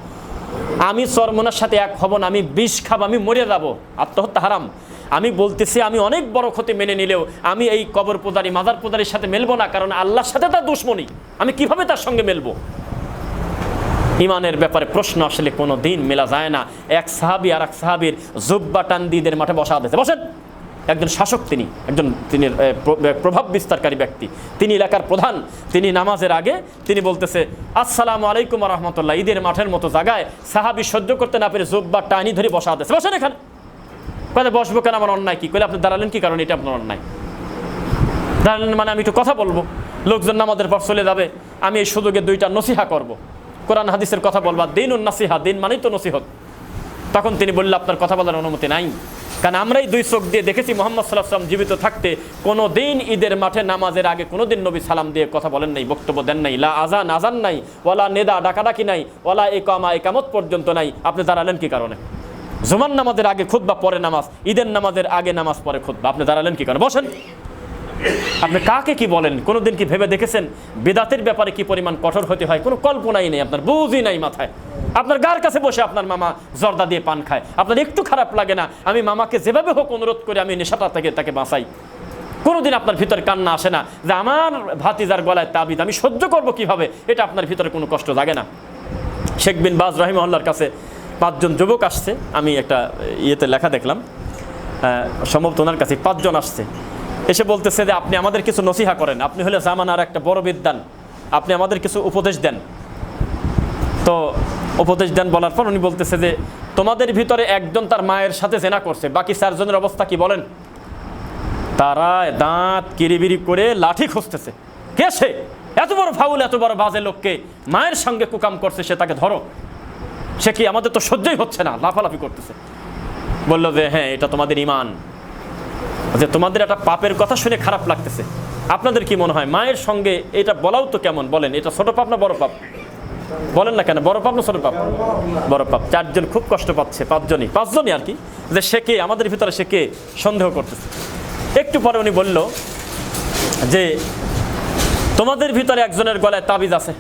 আমি চরমনার সাথে এক হব না, আমি বিষ খাবো, আমি মরে যাবো, আত্মহত্যা হারাম। আমি বলতেছি আমি অনেক বড় ক্ষতি মেনে নিলেও আমি এই কবর পূজারী, মাজার পূজারীর সাথে মেলবো না, কারণ আল্লাহর সাথে তার দুশমনী। আমি কিভাবে তার সঙ্গে মেলবো? ইমানের ব্যাপারে প্রশ্ন আসলে কোনো দিন মেলা যায় না। এক সাহাবী আর এক সাহাবীর জুব্বা টান দিয়ে ঈদের মাঠে বসা দিয়েছে। বসেন, একজন শাসক, তিনি প্রভাব বিস্তারকারী ব্যক্তি, তিনি এলাকার প্রধান। তিনি নামাজের আগে তিনি বলতেছে আসসালামু আলাইকুম ওয়া রাহমাতুল্লাহ। ঈদের মাঠের মতো জায়গায় সাহাবী সহ্য করতে না পেরে জুব্বা টানি ধরে বসা দিয়েছে। বসেন এখানে। কয়ে বসবো কেন, আমার অন্যায় কি? কইলে আপনি দাঁড়ালেন কি কারণ? এটা আপনার অন্যায়। দাঁড়ালেন মানে আমি একটু কথা বলবো, লোকজন নামাজের পর চলে যাবে, আমি এই সুযোগে 2টা নসিহা করব, কোরআন হাদিসের কথা বলবা। দিনুন নাসিহা, দিন মানেই তো নসিহত। তখন তিনি বললেন আপনার কথা বলার অনুমতি নাই, কারণ আমরাই 2 চোখ দিয়ে দেখেছি মুহাম্মদ সাল্লাল্লাহু আলাইহি ওয়াসাল্লাম জীবিত থাকতে কোনো দিন ঈদের মাঠে নামাজের আগে কোনো দিন নবী সালাম দিয়ে কথা বলেন নাই, বক্তব্য দেন নাই। লা আজান আজান নাই, ওয়ালা নেদা ডাকাডাকি নাই, ওয়ালা ইকামা ইকামত পর্যন্ত নাই। আপনি দাঁড়ালেন কি কারণে? জুমার নামাজের আগে খুতবা, পরে নামাজ, ঈদের নামাজের আগে নামাজ, পরে খুতবা। আপনি দাঁড়ালেন কি কারণে? বসেন। আপনি কাকে কি বলেন? কোনোদিন কি ভেবে দেখেছেন বিদাতের ব্যাপারে কি পরিমাণ কঠোর হতে হয়? কোনো কল্পনাই নেই, আপনার বুঝই নাই মাথায়। আপনার গার কাছে বসে আপনার মামা জর্দা দিয়ে পান খায়, আপনার একটু খারাপ লাগে না? আমি মামাকে যেভাবে হোক অনুরোধ করে আমি নেশাটা থেকে তাকে বাঁচাই। কোনোদিন আপনার ভিতরে কান্না আসে না যে আমার ভাতিজার গলায় তাবিজ আমি সহ্য করব কিভাবে? এটা আপনার ভিতরে কোনো কষ্ট জাগে না? শেখ বিন বাজ রাহিমাহুল্লাহর কাছে 5 জন যুবক আসছে, আমি একটা ইয়েতে লেখা দেখলাম, সম্ভবত ওনার কাছে 5 জন আসছে, এসে বলতেছে যে আপনি আমাদের কিছু নসিহা করেন, আপনি হলে জামানার একটা বড় বিদ্বান, আপনি আমাদের কিছু উপদেশ দেন। তো উপদেশ দেন বলার পর উনি বলতেছে যে তোমাদের ভিতরে একজন তার মায়ের সাথে জেনা করছে, বাকি 4 জনের অবস্থা কি বলেন? তারা দাঁত কিরিবিরি করে লাঠি খুঁজতেছে। কে সে? এত বড় ফাউল, এত বড় বাজে লোককে মায়ের সঙ্গে কুকাম করছে, সে তাকে ধরো। সে কি? আমাদের তো সহ্যই হচ্ছে না, লাফালাফি করতেছে। বলল যে হ্যাঁ, এটা তোমাদের ঈমান, যে তোমাদের একটা পাপের কথা শুনে খারাপ লাগতেছে। আপনাদের কি মনে হয় মায়ের সঙ্গে এটা বলাও তো কেমন? বলেন, এটা ছোট পাপ না বড় পাপ? বলেন না কেন, বড় পাপ না ছোট পাপ? বড় পাপ। 4 জন খুব কষ্ট পাচ্ছে, 5 জনই আর কি, যে সে কে, আমাদের ভিতরে সে কে, সন্দেহ করতেছে। একটু পরে উনি বলল যে তোমাদের ভিতরে একজনের গলায় তাবিজ আছে।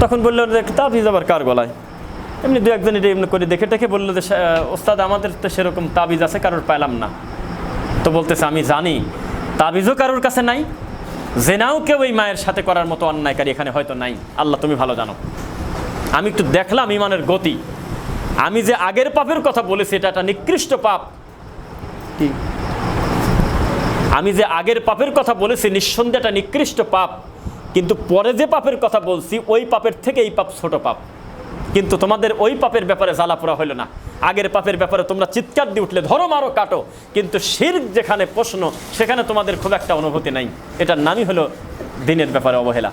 তখন বলল যে তাবিজ আবার কার গলায়? এমনি 2-1 জন এটা এমনি করে দেখে টেকে বললো যে ওস্তাদ আমাদের তো সেরকম তাবিজ আছে, কারোর পেলাম না। তো বলতেছে আমি জানি তাবিজও কারোর কাছে নাই, জেনাও কেউ এই মায়ের সাথে করার মতো অন্যায়কারী এখানে হয়তো নাই। আল্লাহ তুমি ভালো জানো। আমি একটু দেখলাম ইমানের গতি। আমি যে আগের পাপের কথা বলেছি এটা একটা নিকৃষ্ট পাপ। কি আমি যে আগের পাপের কথা বলেছি নিঃসন্দেহে একটা নিকৃষ্ট পাপ, কিন্তু পরে যে পাপের কথা বলছি ওই পাপের থেকে এই পাপ ছোট পাপ। কিন্তু তোমাদের ওই পাপের ব্যাপারে জ্বালাপোড়া হলো না। আগের পাপের ব্যাপারে তোমরা চিৎকার দিয়ে উঠলে ধরো মারো কাটো, কিন্তু শিরক যেখানে প্রশ্ন সেখানে তোমাদের খুব একটা অনুভূতি নাই। এটার নামই হলো দিনের ব্যাপারে অবহেলা।